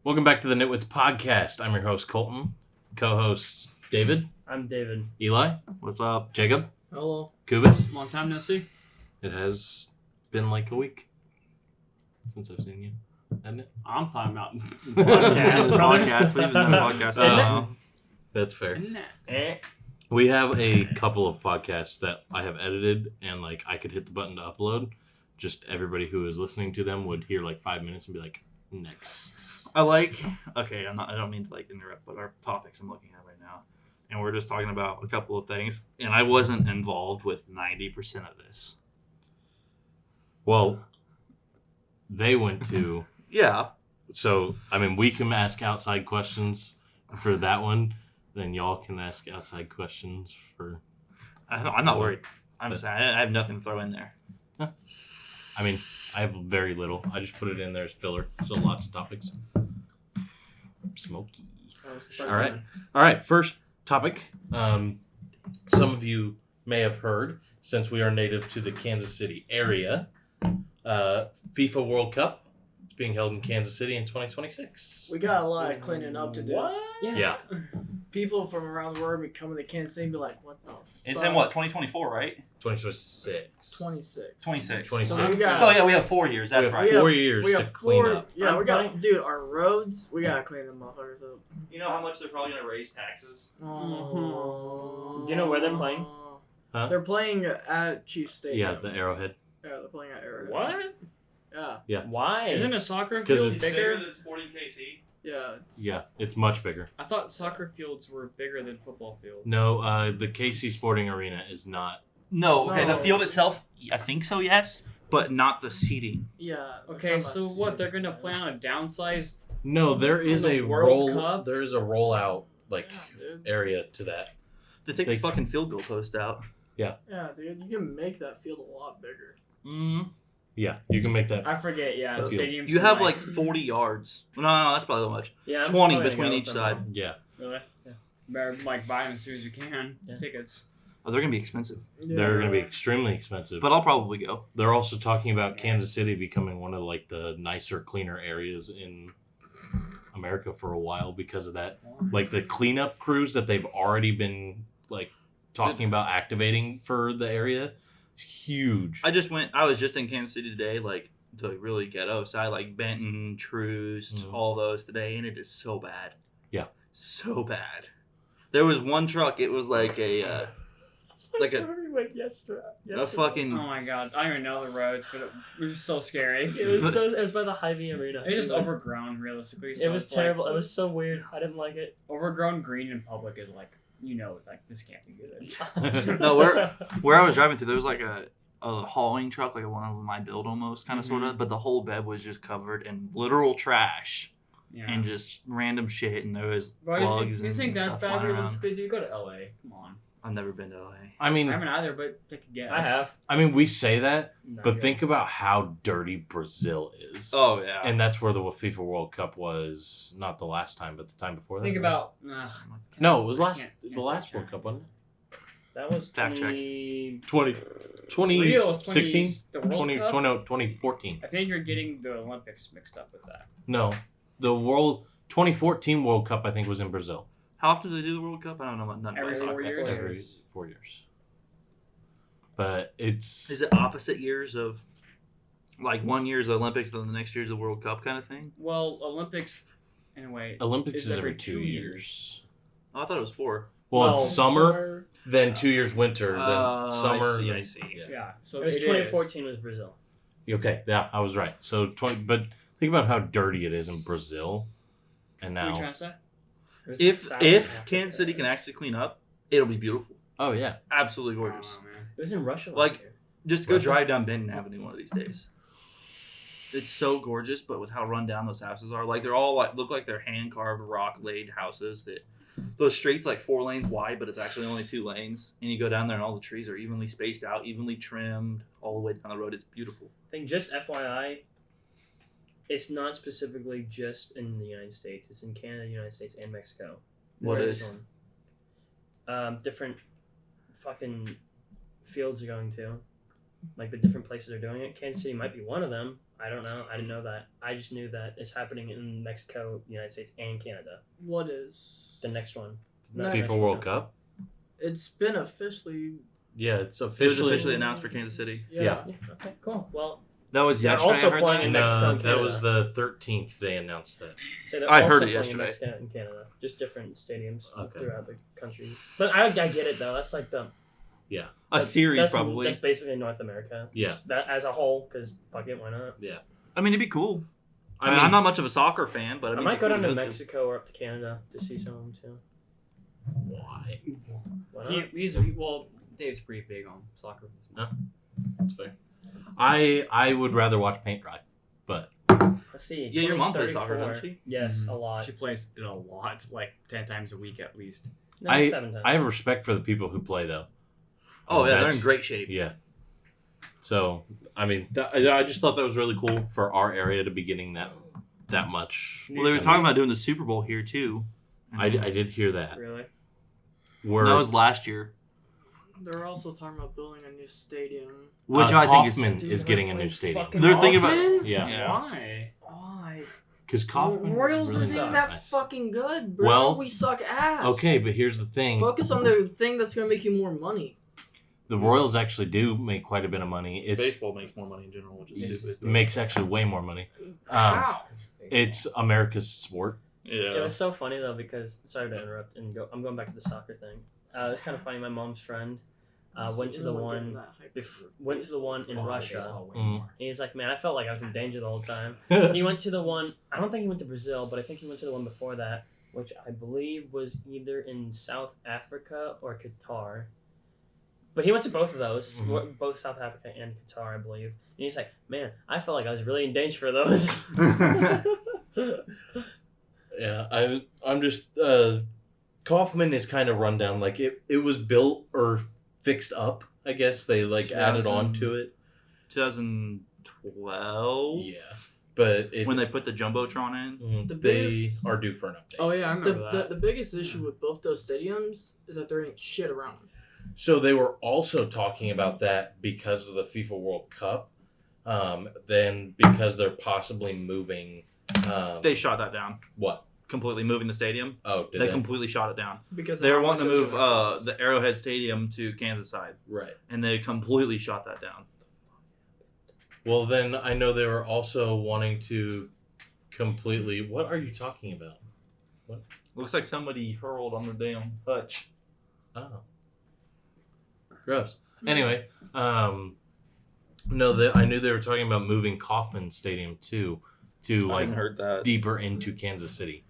Welcome back to the Nitwitz podcast. I'm your host, Kolten. Co-hosts, David. I'm David. Eli. What's up? Jacob. Hello. Kubis. Long time no see. It has been like a week since I've seen you, hasn't it? I'm talking about Podcast. We've done a podcast. That's fair. Isn't it? We have a couple of podcasts that I have edited, and like I could hit the button to upload. Just everybody who is listening to them would hear like 5 minutes and be like, next. I don't mean to interrupt, but our topics I'm looking at right now, and we're just talking about a couple of things, and I wasn't involved with 90% of this. Well, they went to. Yeah. So, I mean, we can ask outside questions for that one. Then y'all can ask outside questions for. I'm not worried. I'm just saying, I have nothing to throw in there. I mean, I have very little. I just put it in there as filler. So lots of topics. Smoky. All right. First topic. Some of you may have heard, since we are native to the Kansas City area, FIFA World Cup is being held in Kansas City in 2026. We got a lot of cleaning up to do. What? Yeah. People from around the world be coming to Kansas City and be like, what the It's fuck? in what, 2024, right? 2026. 26. 26. 26. So we got, So yeah, we have 4 years. That's we have right. 4 years we to have clean four- up. Yeah, we got, dude, our roads, we gotta clean them motherfuckers up. You know how much they're probably gonna raise taxes? Oh. Do you know where they're playing? Huh? They're playing at Chief Stadium. Yeah, the Arrowhead. Yeah, they're playing at Arrowhead. What? Yeah. Yeah. Why? Isn't a soccer 'Cause field it's- bigger? than Sporting KC. Yeah. Yeah, it's much bigger. I thought soccer fields were bigger than football fields. No, the KC Sporting Arena is not. No, okay, No. the field itself, I think so, yes, but not the seating. Yeah. Okay, so what? They're gonna play on a downsized. No, there is the a World Cup? There is a rollout Yeah, dude. area to that. They take They- the fucking field goal post out. Yeah, dude. You can make that field a lot bigger. Mm-hmm. Yeah, you can make that. I forget. Yeah, Field. stadiums. You have like 40 yards. No, that's probably a little much. yeah, I'm 20 probably between gonna each go with side. them. Yeah, Really? Yeah. Better like buy them as soon as you can. Yeah. Tickets. Oh, they're gonna be expensive, Yeah. they're going to be extremely expensive. but I'll probably go. They're also talking about Kansas City becoming one of like the nicer, cleaner areas in America for a while because of that. Like the cleanup crews that they've already been like talking about activating for the area is huge. I was just in Kansas City today, like the really ghetto side, like Benton, Troost, Mhm. all those today, and it is so bad. Yeah. So bad. There was one truck. It was like a We went yesterday. a fucking. Oh my god, I don't even know the roads, but it was so scary. It was by the Hy-Vee Arena. It's just overgrown, realistically. So It was it's like, terrible. It was so weird. I didn't like it. overgrown green in public is like, like this can't be good. No, where I was driving through, there was like a hauling truck, like one of my build almost, kind of sort of, but the whole bed was just covered in literal trash Yeah. and just random shit, and there was Bro, bugs. you think and that's stuff bad? flying around. Realistically, dude, go to LA. Come on. I've never been to LA. I I mean, haven't either, but take a guess. I have. we say that, No, but yeah. think about how dirty Brazil is. Oh yeah. And that's where the FIFA World Cup was, not the last time, but the time before that. Think right? about. No, it was last Can't the say last sure. World Cup, wasn't it? That was Fact check. 2016? Rio was 20, the World 20, Cup? 2014. I think you're getting the Olympics mixed up with that. No, the 2014 World Cup I think was in Brazil. How often do they do the World Cup? I don't know about none. Every about 4 soccer. years? Every 4 years. But it's Is it opposite years of, like 1 year's the Olympics, then the next year's the World Cup kind of thing? Well, Olympics, in a way. Olympics is is every every 2 2 years. Oh, I thought it was 4. Well, No, it's summer, then 2 years winter, then summer. I then- see. Yeah. Yeah. So It was is. 2014 was Brazil. Okay, yeah, I was right. So but think about how dirty it is in Brazil, and What are you now. trying to say? It was If the South Kansas City Africa. can actually clean up, it'll be beautiful. Oh yeah, Absolutely I don't gorgeous. know, man. It was in Russia last Like- year. Just go Russia? drive down Benton Avenue one of these days. It's so gorgeous, but with how run down those houses are, like they're all like look like they're hand carved rock laid houses that those streets like 4 lanes wide, but it's actually only 2 lanes. And you go down there, and all the trees are evenly spaced out, evenly trimmed, all the way down the road. It's beautiful. I think just FYI, it's not specifically just in the United States. It's in Canada, United States, and Mexico. What The is? next one. Different fucking fields are going to. Like the different places are doing it. Kansas City might be one of them. I don't know. I didn't know that. I just knew that it's happening in Mexico, United States, and Canada. What is? The next one. No. Not the next FIFA one, World no. Cup. It's been officially. Yeah, it's It was officially. officially announced for Kansas City. Yeah. Yeah. Yeah, okay, cool. Well, That was They're yesterday. also I heard playing that. in Mexico and that was Canada. the 13th. They announced that. so they're I also heard it playing in yesterday. Mexico and Canada. Just different stadiums Okay. throughout the country. But I get it, though. That's like the... A series, that's, probably. That's basically North America. Yeah. Just that as a whole, because fuck it, why not? I mean, it'd be cool. I mean, I'm not much of a soccer fan, but I, I mean, might it'd go be down cool to to Mexico or up to Canada to see some of them, too. why? Why not? Well, Dave's pretty big on soccer. That's fair. I would rather watch paint dry, but Let's see. Yeah, your mom plays 34. soccer, doesn't she? Yes, Mhm. a lot. She plays it a lot, like 10 times a week at least. No, I 7 times. I have respect for the people who play though. Oh, yeah, they're That's- in great shape. Yeah. So I mean, I just thought that was really cool for our area to be getting that much. Well, they were talking about doing the Super Bowl here, too. I did hear that. Really? Where That was last year. They're also talking about building a new stadium. Which I think Kaufman Dude, is they're getting a playing new stadium. fucking They're thinking about... Kaufman? Yeah, Yeah. Why? Why? because Kaufman The Royals is really isn't even not that nice. fucking good, bro. Well, we suck ass. Okay, but here's the thing: Focus on the thing that's gonna make you more money. the Royals actually do make quite a bit of money. Baseball makes more money in general, which is stupid. It makes actually way more money. How? It's America's sport. Yeah. It was so funny though because sorry to interrupt and go. I'm going back to the soccer thing. It's kind of funny. My mom's friend went to the one. Went to the one in Russia. Mhm. And he's like, man, I felt like I was in danger the whole time. He went to the one. I don't think he went to Brazil, but I think he went to the one before that, which I believe was either in South Africa or Qatar. But he went to both of those, Mhm. both South Africa and Qatar, I believe. And he's like, man, I felt like I was really in danger for those. Yeah, I'm just Kaufman is kind of run down. Like it was built or fixed up. I guess they added on to it. 2012. Yeah, but When they put the jumbotron in. The they biggest- are due for an update. Oh yeah, I remember that. The biggest issue with both those stadiums is that there ain't shit around. So they were also talking about that because of the FIFA World Cup. Then because they're possibly moving. They shot that down. What? Completely moving the stadium. Oh, did They they? completely shot it down. Because They of were how wanting to much it's move gonna cost. the Arrowhead Stadium to Kansas side, Right. and they completely shot that down. Well, then I know they were also wanting to completely. What are you talking about? Looks like somebody hurled on the damn hutch. Oh. Gross. Anyway, no, I knew they were talking about moving Kauffman Stadium too, to I like hadn't heard that. deeper into Kansas City.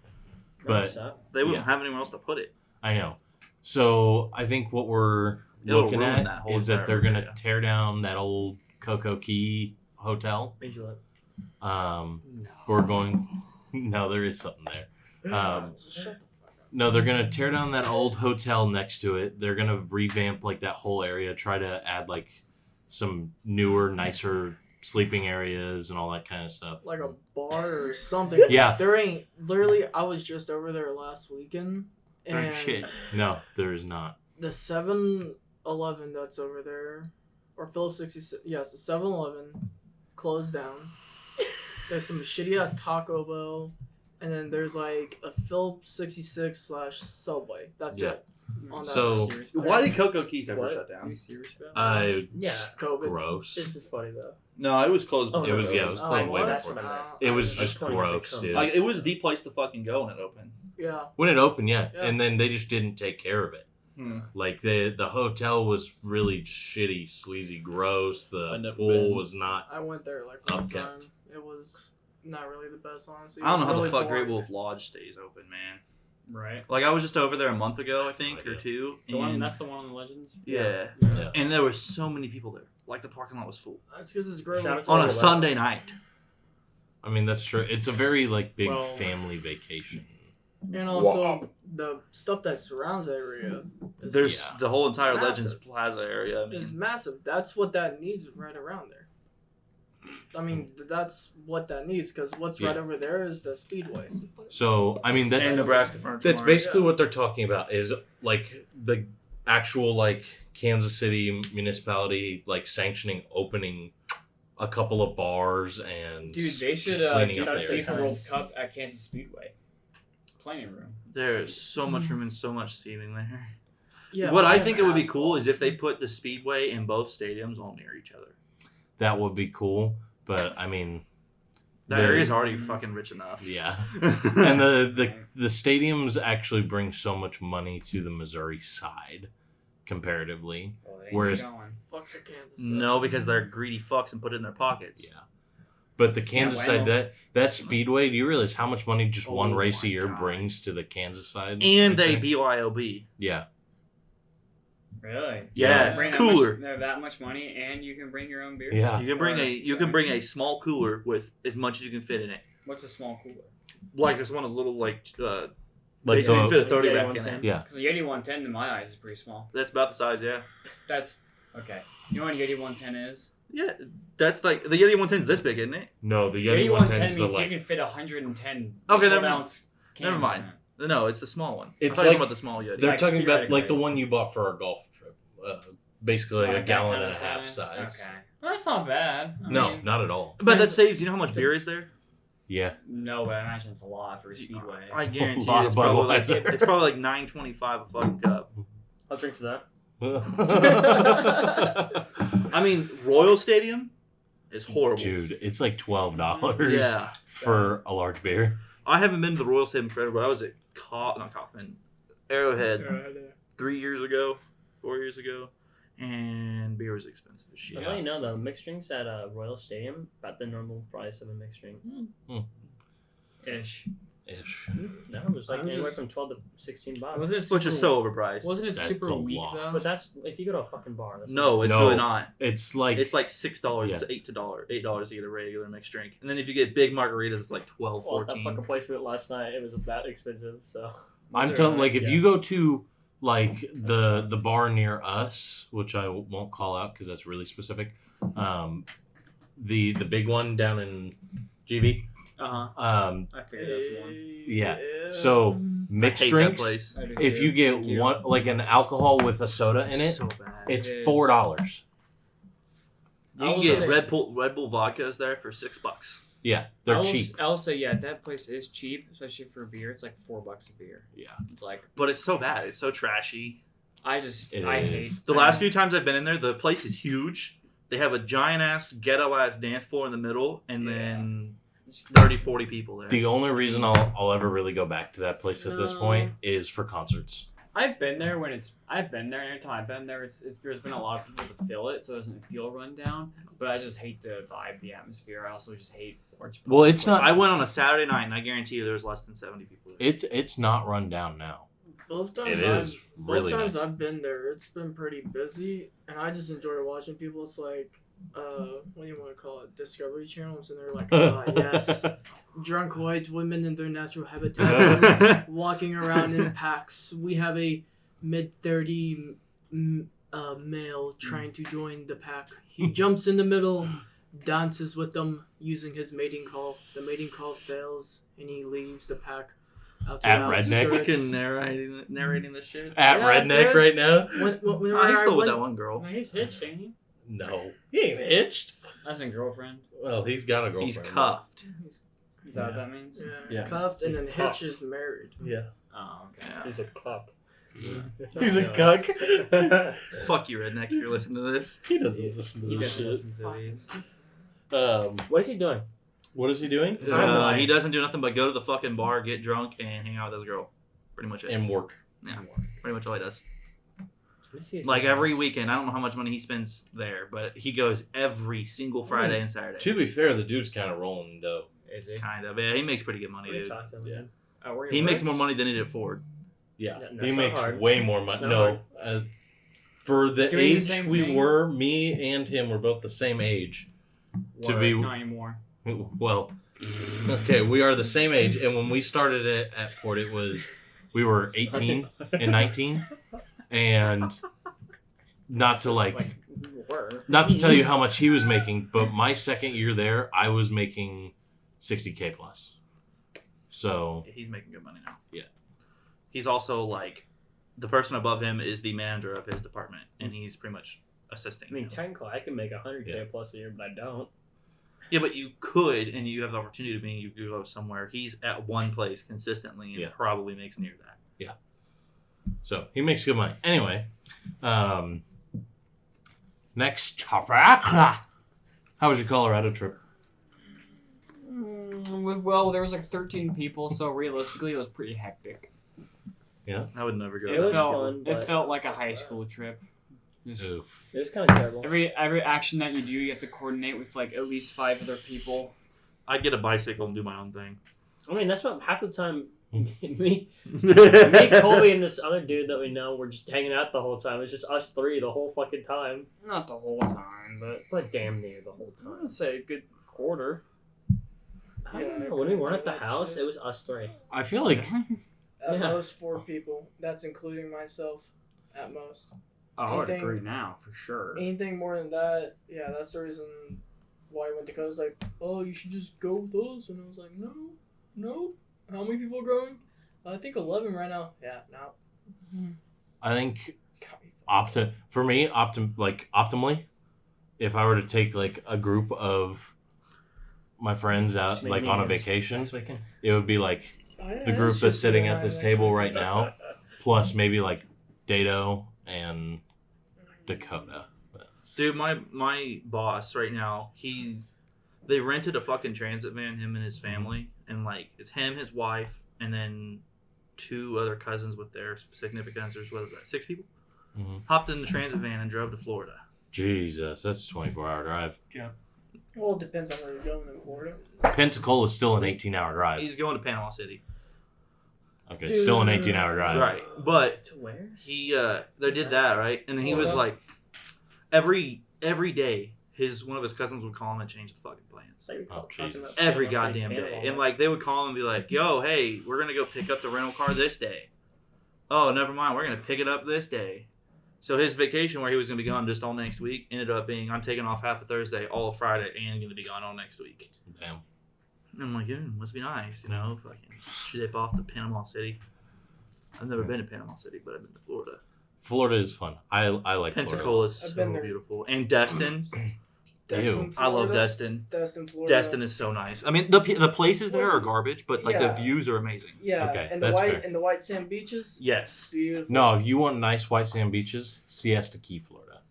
But But They wouldn't Yeah. have anywhere else to put it. I know. So I think what we're It'll looking ruin that at whole is that they're entire gonna area. tear down that old Coco Key hotel. No. We're going. No, there is something there. Just shut the fuck up. No, they're gonna tear down that old hotel next to it. They're gonna revamp like that whole area, try to add like some newer, nicer sleeping areas and all that kind of stuff. Like a bar or something. Yeah. There ain't literally. I was just over there last weekend, There ain't and shit. No, there is not. the 7-Eleven that's over there, or Phillips 66. Yes, the 7-Eleven closed down. There's some shitty ass Taco Bell, and then there's like a Phillips 66/Subway. That's Yeah. it. On that. So- Serious Why did Coco Keys ever What? shut Are down? you serious about that? Yeah. COVID. Gross. This is funny though. No, it was closed. Oh, before It was COVID. yeah, it was Oh, closed way what? that's before. what I meant. It was I- just pointing at the gross, cone. dude. Like it was the place to fucking go when it opened. Yeah. When it opened, yeah. Yeah. And then they just didn't take care of it. Hmm. Like the hotel was really shitty, sleazy, gross. I've The never pool been. was not. I went there like one Upkept. time. It was not really the best, honestly. I don't know It how was the fuck really Great boring. Wolf Lodge stays open, man. Right. Like I was just over there a month ago, I think, or idea. two. The one and- that's the one on the Legends. yeah. Yeah. And there were so many people there. Like the parking lot was full That's because it's great. Shout out to on Oh, a wow. Sunday night. I mean, that's true. It's a very like big Well- family vacation. And also the stuff that surrounds that area There's the whole entire Massive. Legends Plaza area. I mean, is massive. That's what that needs right around there. I mean, that's what that needs because what's right over there is the Speedway. So I mean that's and Nebraska Furniture that's Mart. basically what they're talking about is like the actual like Kansas City municipality like sanctioning opening a couple of bars and Dude, they should just cleaning up shut the FIFA area. World Cup at Kansas Speedway. Plenty of room. There's so much room and so much seating there. Yeah. What I and think it would be cool asphalt. is if they put the Speedway in both stadiums all near each other. That would be cool, but I mean, That the- area's already fucking rich enough. yeah. And the stadiums actually bring so much money to the Missouri side comparatively. Oh, they ain't Whereas- going. Fuck the Kansas. No, because they're greedy fucks and put it in their pockets. Yeah. But the Kansas well. side, that Speedway, do you realize how much money just one Oh race a my year God. brings to the Kansas side? And they right there? BYOB. Yeah. Really? Yeah, Bring cooler. that much money, and you can bring your own beer. Yeah. You can bring a small cooler with as much as you can fit in it. What's a small cooler? Like there's one a little like Like basically you the, can fit a 30 Yeah, rack in 110. it. yeah. Because the Yeti 110 in my eyes is pretty small. That's about the size, yeah. That's okay. You know what a Yeti 110 is? Yeah, that's like the Yeti 110's this big, isn't it? No, the Yeti Yeti 110 110 is means the you like can fit 110 Okay, never 12 mind. ounce cans Never mind. in it. No, it's the small one. It's I'm talking like- about the small Yeti. they're Like, talking about like the theoretically. one you bought for our golf trip. Basically like a Like that gallon kinda and a half size. Okay. Well, that's not bad. I No, mean, not at all. But that saves. You know how much beer is there? Yeah. No, but I imagine it's a lot for a Speedway. I guarantee A lot you of it's probably like Budweiser. it's probably like $9.25 a fucking cup. I'll drink to that. I mean, Royal Stadium is horrible. Dude, it's like $12 Yeah, for a large beer. I haven't been to the Royal Stadium forever, but I was at Arrowhead 4 years ago, and beer was expensive as shit. I'll let you know though, mixed drinks at Royal Stadium about the normal price of a mixed drink. Ish. No, it was like I'm anywhere just- from $12 to $16. Wasn't it Which super, is so overpriced. Wasn't it That's super a weak lot. though? But that's if you go to a fucking bar. That's No, it's No. really not. It's like It's like $6. Yeah. It's $8 to get a regular mixed drink, and then if you get big margaritas, it's like 12, well, that 14. fucking place we went last night, it was that expensive. So I'm Was it telling really? like if you go to like the bar near us, which I won't call out because that's really specific, the big one down in GB, I figured that's the one. yeah. So I mixed hate that drinks. place. I do If too. you get Thank you. one like an alcohol with a soda in it, so bad. it's It is. $4. You I can will get say- Red Bull vodkas there for $6. Yeah, I they're will cheap. I'll say yeah, that place is cheap, especially for beer. It's like $4 a beer. Yeah. It's like But it's so bad. It's so trashy. I It hate is. The last few times I've been in there, the place is huge. They have a giant ass, ghetto ass dance floor in the middle, and then 30, 40 people there. The only reason I'll ever really go back to that place at this No. point is for concerts. I've been there when I've been there, and every time I've been there, there's been a lot of people to fill it, so it doesn't feel run down. But I just hate the vibe, the atmosphere. I also just hate orange. Well, it's not- I went on a Saturday night, and I guarantee you there was less than 70 people there. It's not run down now. Both It times is both really times nice. I've been there, it's been pretty busy, and I just enjoy watching people. It's like, what do you want to call it? Discovery channels, and they're like, yes, drunk white women in their natural habitat, walking around in packs. We have a mid-30 male trying to join the pack. He jumps in the middle, dances with them using his mating call. The mating call fails, and he leaves the pack out to At the Redneck? outskirts. Fucking narrating this shit. At Yeah, Redneck dude. right now? Whenever Oh, he's I still with went- that one girl. No, he's hitched, ain't he? No. He ain't hitched. As in girlfriend. Well, he's got a girlfriend. He's cuffed. Is that what that means? Yeah, Yeah. cuffed, and then Cuffed. Hitch is married. Yeah. Oh, okay. Yeah. He's a cup. He's a cuck. Fuck you, redneck, if you're listening to this. He doesn't listen to He this doesn't shit. listen to these. What is he doing? What is he doing? He doesn't do nothing but go to the fucking bar, get drunk, and hang out with his girl. Pretty much it. And work. Yeah, pretty much all he does. Let me see his Like name. every weekend, I don't know how much money he spends there, but he goes every single Friday and Saturday. To be fair, the dude's kind of rolling dough. Is he? Kind of. Yeah, he makes pretty good money, What are you dude. talking about? Yeah. Where He makes works? more money than he did at Ford. Yeah, No, he it's not makes hard. way more It's money. not No, for the Doing the age same we thing? me and him were both the same age. What? be- Not anymore. Well, Okay, we are the same age, and when we started it at Ford, we were 18 and 19, and not to not to tell you how much he was making, but my second year there, I was making $60K plus. So He's making good money now. Yeah. He's also like the person above him is the manager of his department, and he's pretty much assisting. I mean, him. technically, I can make $100K Yeah. plus a year, but I don't. Yeah, but you could, and you have the opportunity to you could go somewhere. He's at one place consistently and Yeah. probably makes near that. So he makes good money. Anyway, next topic. How was your Colorado trip? Well, there was like 13 people, so realistically, it was pretty hectic. I would never go. It was felt, fun, It but- felt like a high school trip. Just Oof. It was kind of terrible. every action that you do, you have to coordinate with like at least 5 other people. I'd get a bicycle and do my own thing. I mean, that's what half the time me, Colby, and this other dude that we know were just hanging out the whole time. It was just us three the whole fucking time. Not the whole time, But damn near the whole I time. would say a good quarter. I don't Yeah, know. When we I weren't at the that house, shit. it was us three. I feel like At Yeah. most 4 people. That's including myself. At most. Oh, I would Anything- agree now for sure. Anything more than that, yeah, that's the reason why I went to Coast. Like, oh, you should just go with us. And I was like, no. How many people are going? I think 11 right now. Yeah, no. I think optimally, if I were to take like a group of my friends out Just make like on a meetings vacation, next weekend. it would be like Yeah, the group it's that's just sitting you at and I this next table time. right now, plus maybe like Dado and Dakota. Dude, my boss right now, they rented a fucking transit van, him and his family, and like it's him, his wife, and then 2 other cousins with their significant others. What was that? 6 people. Mm-hmm. Hopped in the transit van and drove to Florida. Jesus, that's a 24-hour drive. Well, it depends on where you're going in Florida. Pensacola is still an 18-hour drive. He's going to Panama City. Okay, still an 18-hour drive. Right, but To where? he they did that right, and then he was Florida? like every day one of his cousins would call him and change the fucking plans. Oh, Jesus. Every goddamn day. And like they would call him and be like, yo, hey, we're gonna go pick up the rental car this day. Oh, never mind, we're gonna pick it up this day. So his vacation where he was gonna be gone just all next week ended up being I'm taking off half of Thursday, all of Friday, and gonna be gone all next week. Damn. And I'm like, yeah, must be nice, you know, fucking ship off to Panama City. I've never been to Panama City, but I've been to Florida. Florida is fun. I like Florida. Pensacola is I've been so there. beautiful. And Destin. Destin, I love Florida. Destin. Destin, Florida. Destin is so nice. I mean, the places there are garbage, but like Yeah. the views are amazing. Yeah, Okay, and the that's white fair. and the white sand beaches. Yes. Beautiful. No, you want nice white sand beaches? Siesta Key, Florida.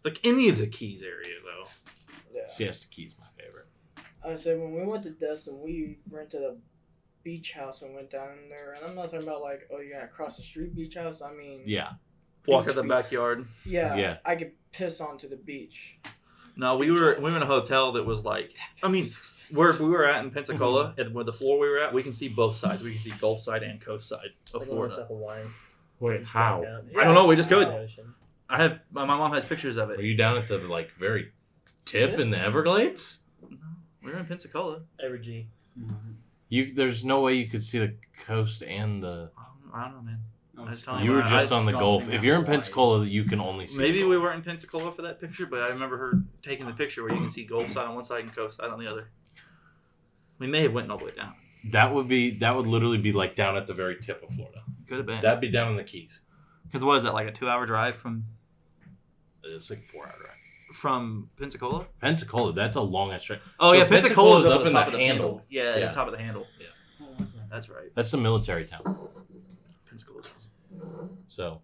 Like any of the Keys area, though. Yeah. Siesta Key is my favorite. I said when we went to Destin, we rented a beach house and went down there. And I'm not talking about like, oh, you're gonna cross the street beach house. I mean, Yeah. Walk Beach in the beach. backyard. yeah, Yeah. I could piss onto the beach. No, we were in a hotel that was like, I mean, where we were at in Pensacola, and where the floor we were at, we can see both sides. We can see Gulf side and coast side of Like we went to Florida. Hawaii. Wait, how? I don't know, we just could. The ocean. I have my mom has pictures of Were it. you down at the like very tip in the Everglades? We were in Pensacola. Every G. There's no way you could see the coast and the. I don't know, man. Oh, I was it's telling fine. You were I just was on the Gulf. If you're in Pensacola, you can only see. Maybe the we Gulf. weren't in Pensacola for that picture, but I remember her taking the picture where you can see Gulf side on one side and coast side on the other. We may have went all the way down. That would literally be like down at the very tip of Florida. Could have been. That'd be down in the Keys. Because what is that, like a 2-hour drive from It's like a 4-hour drive. Pensacola? Pensacola, that's a long ass drive. Oh So yeah, Pensacola's Pensacola's up up at in the top the of the handle. handle. Yeah, Yeah. the top of the handle. What was that? That's right. That's a military town. Pensacola. So,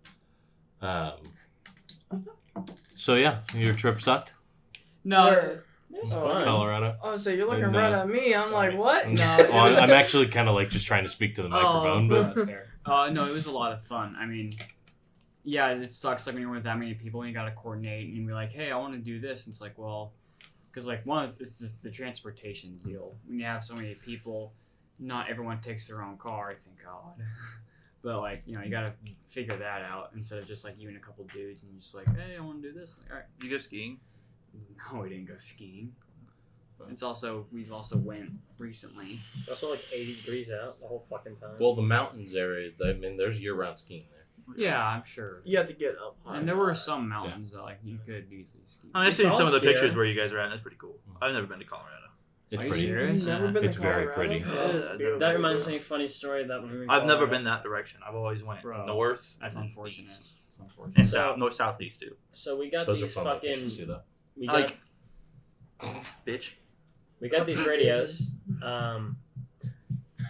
so yeah, your trip sucked. No, Where? It was Oh, fun. Colorado. Oh, so you're looking And, right at me. I'm sorry. like, what? No, Well, it was- I'm actually kind of like just trying to speak to the microphone, Oh, but That's fair. no, it was a lot of fun. I mean, yeah, it sucks like when you're with that many people and you gotta coordinate and you're like, hey, I want to do this, and it's like, well, because like it's the transportation deal. When you have so many people, not everyone takes their own car. Thank God. But like, you gotta figure that out instead of just like you and a couple dudes and you're just like, hey, I want to do this. Like, all right. Did you go skiing? No, we didn't go skiing. It's also we've also went recently. It's also like 80 degrees out the whole fucking time. Well, the mountains area, I mean, there's year-round skiing there. Yeah, I'm sure. You have to get up high. And there were some mountains that like you could easily ski. I mean, I've It's seen all some of the scary. pictures where you guys are at, and it's pretty cool. I've never been to Colorado. It's Are you pretty. serious? You've never been It's to very Colorado? pretty. Yeah, Yeah, it's I've beautiful. That reminds me of a funny story that when we were in I've never Colorado- been that direction. I've always went Bro, north. That's and unfortunate. east. It's unfortunate. And So- south, north, southeast too. So we got Those are these fun fucking. locations too, though. We got, Like, bitch. we got these radios.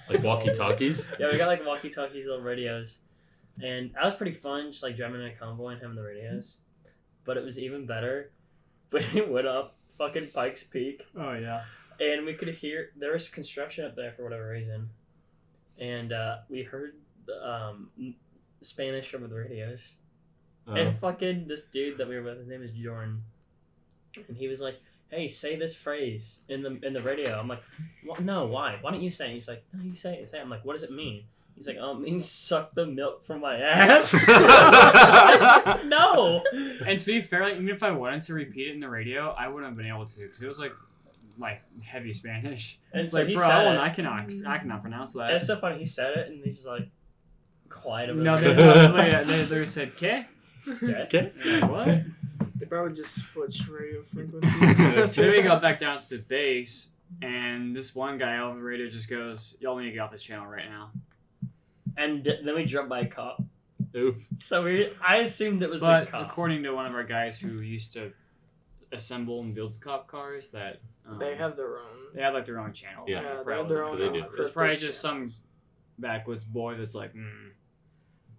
Like walkie-talkies. Yeah, we got like walkie-talkies, little radios, and that was pretty fun. Just like driving in a convoy and having the radios. But it was even better when we went up fucking Pikes Peak, Oh yeah. and we could hear there was construction up there for whatever reason, and we heard Spanish over the radios. And fucking this dude that we were with, his name is Jordan, and he was like, "Hey, say this phrase in the radio." I'm like, "No, why? Why don't you say it?" He's like, "No, you say it." I'm like, "What does it mean?" He's like, "Oh, it means suck the milk from my ass." No. And to be fair, like, even if I wanted to repeat it in the radio, I wouldn't have been able to because it was like heavy Spanish. And It's so like, he bro, said it. I cannot pronounce that. And it's so funny. He said it, and he's just like quiet about No, it. they said "que." Okay. Like, what? They probably just switched radio frequencies. So then we got back down to the base, and this one guy over the radio just goes, "Y'all need to get off this channel right now." And then we drove by a cop. Oof. So I assumed it was a But cop. according to one of our guys who used to assemble and build cop cars, that They have their own. they have like their own channel. Yeah. Yeah, they Probably have their wasn't- own. They do. It's probably just some backwoods boy that's like,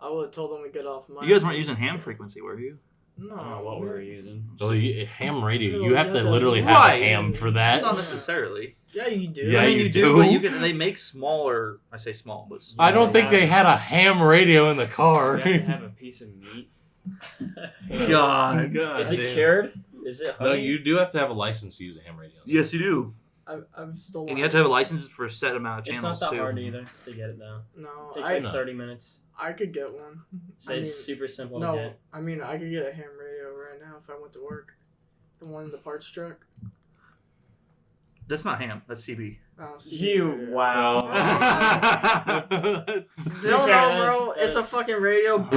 I would have told them to get off my. You guys weren't using ham frequency, were you? No. I don't know what we were using. So ham radio, You you have to have to- literally have Right. a ham for that. Not necessarily. Yeah, you do. Yeah, I mean, you you do. do, but you can. They make smaller. I say small, but I don't think they had a ham radio in the car. You have to have a piece of meat. God. Is it cured? Is it No, honey? you do have to have a license to use a ham radio. Yes, you do. I've still. And you have to have a license for a set amount of It's channels not that too. hard either to get it though. No, It takes I like No. 30 minutes. I could get one. So I it's mean, super simple to No, get. I mean I could get a ham radio right now if I went to work. The one in the parts truck. That's not ham. That's CB. You wow. That's- No, Yeah, bro. that's- It's a fucking radio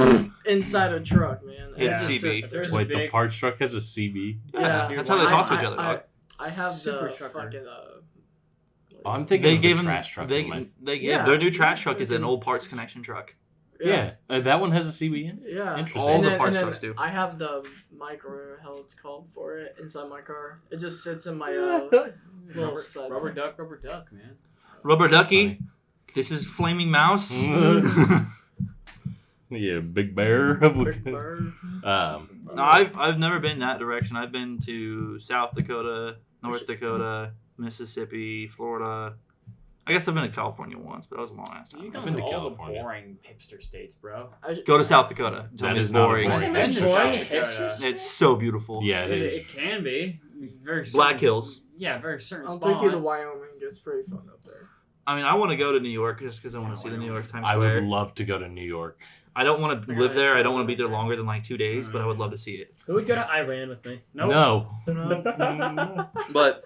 inside a truck, man. It's just CB. sits there. There's Wait, a the big, parts truck has a CB? Yeah, Dude, That's how they talk to each I- other, dog. I have Super the trucker. fucking. I'm thinking They of gave the them. trash truck. in my- Yeah. Their new trash truck is an old parts connection truck. Yeah, that one has a CB in it? Yeah. Interesting. All And the then- parts and then trucks do. I have the micro, how it's called for it, inside my car. It just sits in my little side. rubber duck, man. Rubber That's ducky. This is flaming mouse. Yeah, Big Bear. Big bird. No, No, I've never been that direction. I've been to South Dakota, North Dakota, Mississippi, Florida. I guess I've been to California once, but that was a long ass You time. come been to to all California. the boring hipster states, bro. Go to South Dakota. That It's is not a boring. boring Been to hipster South state. Dakota. It's so beautiful. Yeah, it It, is. it can be. Very Black certain- Hills. Yeah, very certain I'll spots. take you to Wyoming. It's pretty fun up there. I mean, I want to go to New York just because I want to see the New York Times I Square. would love to go to New York. I don't want to I live gotta there. I try don't want to be that. there longer than like 2 days, but I would love to see it. Who would go to Iran with me? Nope. No. But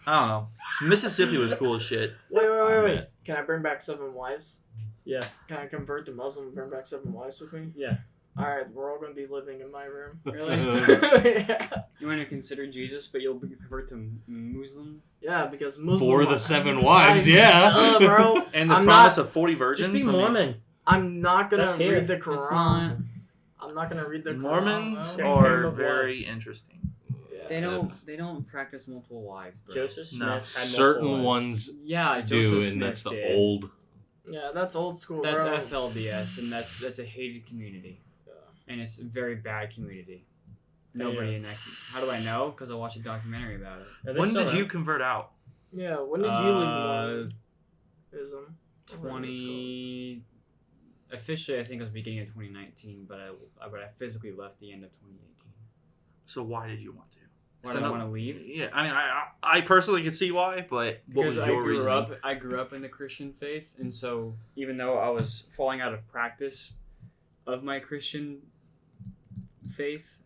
I don't know. Mississippi was cool as shit. Wait. Yeah. Can I bring back 7 wives? Yeah. Can I convert to Muslim and bring back 7 wives with me? Yeah. Alright, we're all gonna be living in my room. Really? Yeah. You want to consider Jesus, but you'll convert to Muslim? Yeah, because Muslim. For the 7 wives, Duh, yeah. bro. And the I'm promise not- of 40 virgins. Just be I mean, Mormon. I'm not gonna That's here. read the It's Quran. not. I'm not gonna read the Quran. Mormons though. Harem are of very wives. interesting. Yeah. They don't practice multiple wives, bro. Joseph Smith No. had Certain multiple wives. ones Yeah, do, Joseph and Smith that's the did. old. Yeah, that's old school. That's bro. FLDS, and that's a hated community, and it's a very bad community. Nobody in that. How do I know? Because I watched a documentary about it. Are they When still did you around? convert out? Yeah, when did you leave Mormonism? 20. Officially, I think it was beginning of 2019, but I physically left the end of 2018. So why did you want to? Why did I want to leave? Yeah, I mean, I personally could see why, but what was Because your reason? I grew up in the Christian faith, and so even though I was falling out of practice of my Christian faith,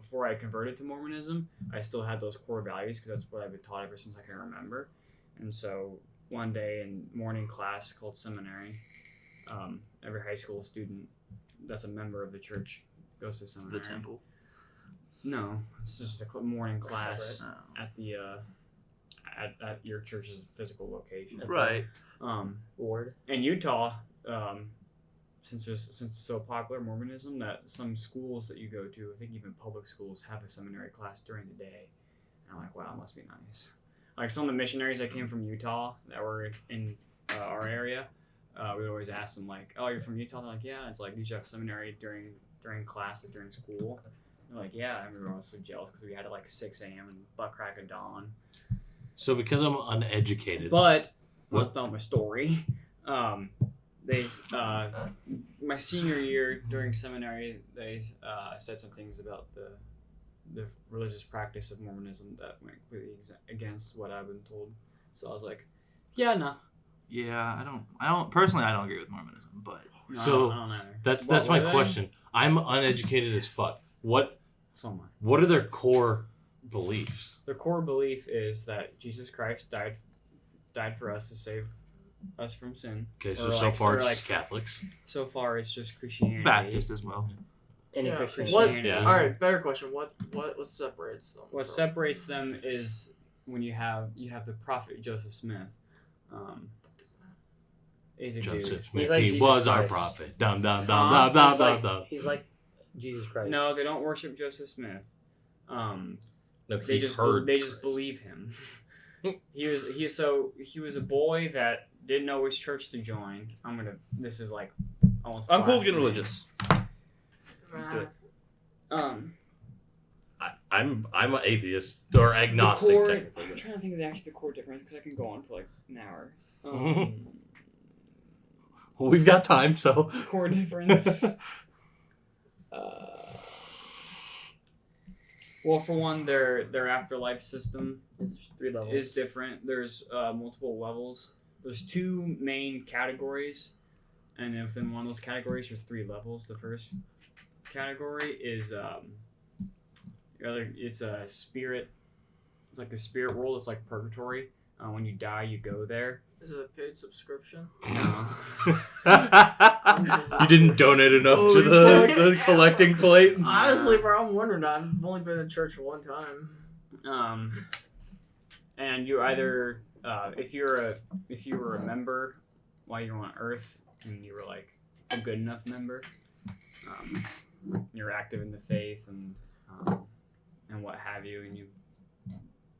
before I converted to Mormonism, I still had those core values because that's what I've been taught ever since I can remember. And so one day in morning class called seminary, every high school student that's a member of the church goes to seminary. The temple. No, it's just a morning class Separate. at the at your church's physical location. Right. Ward. In Utah, since it's so popular, Mormonism, that some schools that you go to, I think even public schools, have a seminary class during the day. And I'm like, wow, it must be nice. Like some of the missionaries that came from Utah that were in our area, we would always ask them like, oh, you're from Utah? They're like, yeah. And it's like, did you have seminary during class, like during school? They're like, yeah. I remember I was so jealous because we had it like 6 a.m. and butt crack of dawn. So because I'm uneducated, But What? that's not my story. They my senior year during seminary, they said some things about the religious practice of Mormonism that went completely against what I've been told. So I was like, yeah, no. Yeah, I don't personally. I don't agree with Mormonism, but No, So, I don't know. that's What my were they? question. I'm uneducated as fuck. What So am I. are their core beliefs? Their core belief is that Jesus Christ died for us to save us from sin. Okay, so Or so like- far or it's like- just Catholics. So far, it's just Christianity. Baptist as well. Any Yeah. Christian. What? Christianity. Yeah. All right, better question. What separates them? What from- separates them is when you have the prophet Joseph Smith. He's a Joseph dude. Smith, like he Jesus was our Christ. prophet. Dum dum Huh? dum dum dum He's dum like, dum. he's like Jesus Christ. No, they don't worship Joseph Smith. No, They just believe him. He was a boy that didn't know which church to join. This is like almost. I'm cool getting blasphemy. religious. Ah, do it. I'm an atheist or agnostic. The core, technically. I'm trying to think of the core difference because I can go on for like an hour. Well, we've got time, so The core difference. Well, for one, their afterlife system There's 3 levels. is different. There's multiple levels. There's 2 main categories, and then within one of those categories, there's 3 levels. The first category is it's a spirit. It's like the spirit world. It's like purgatory. When you die, you go there. Is it a paid subscription? No. you didn't donate enough to Holy the collecting plate. Honestly, bro, I'm wondering. I've only been in church one time. And you either if you were a member while you were on Earth and you were like a good enough member, you're active in the faith and what have you, and you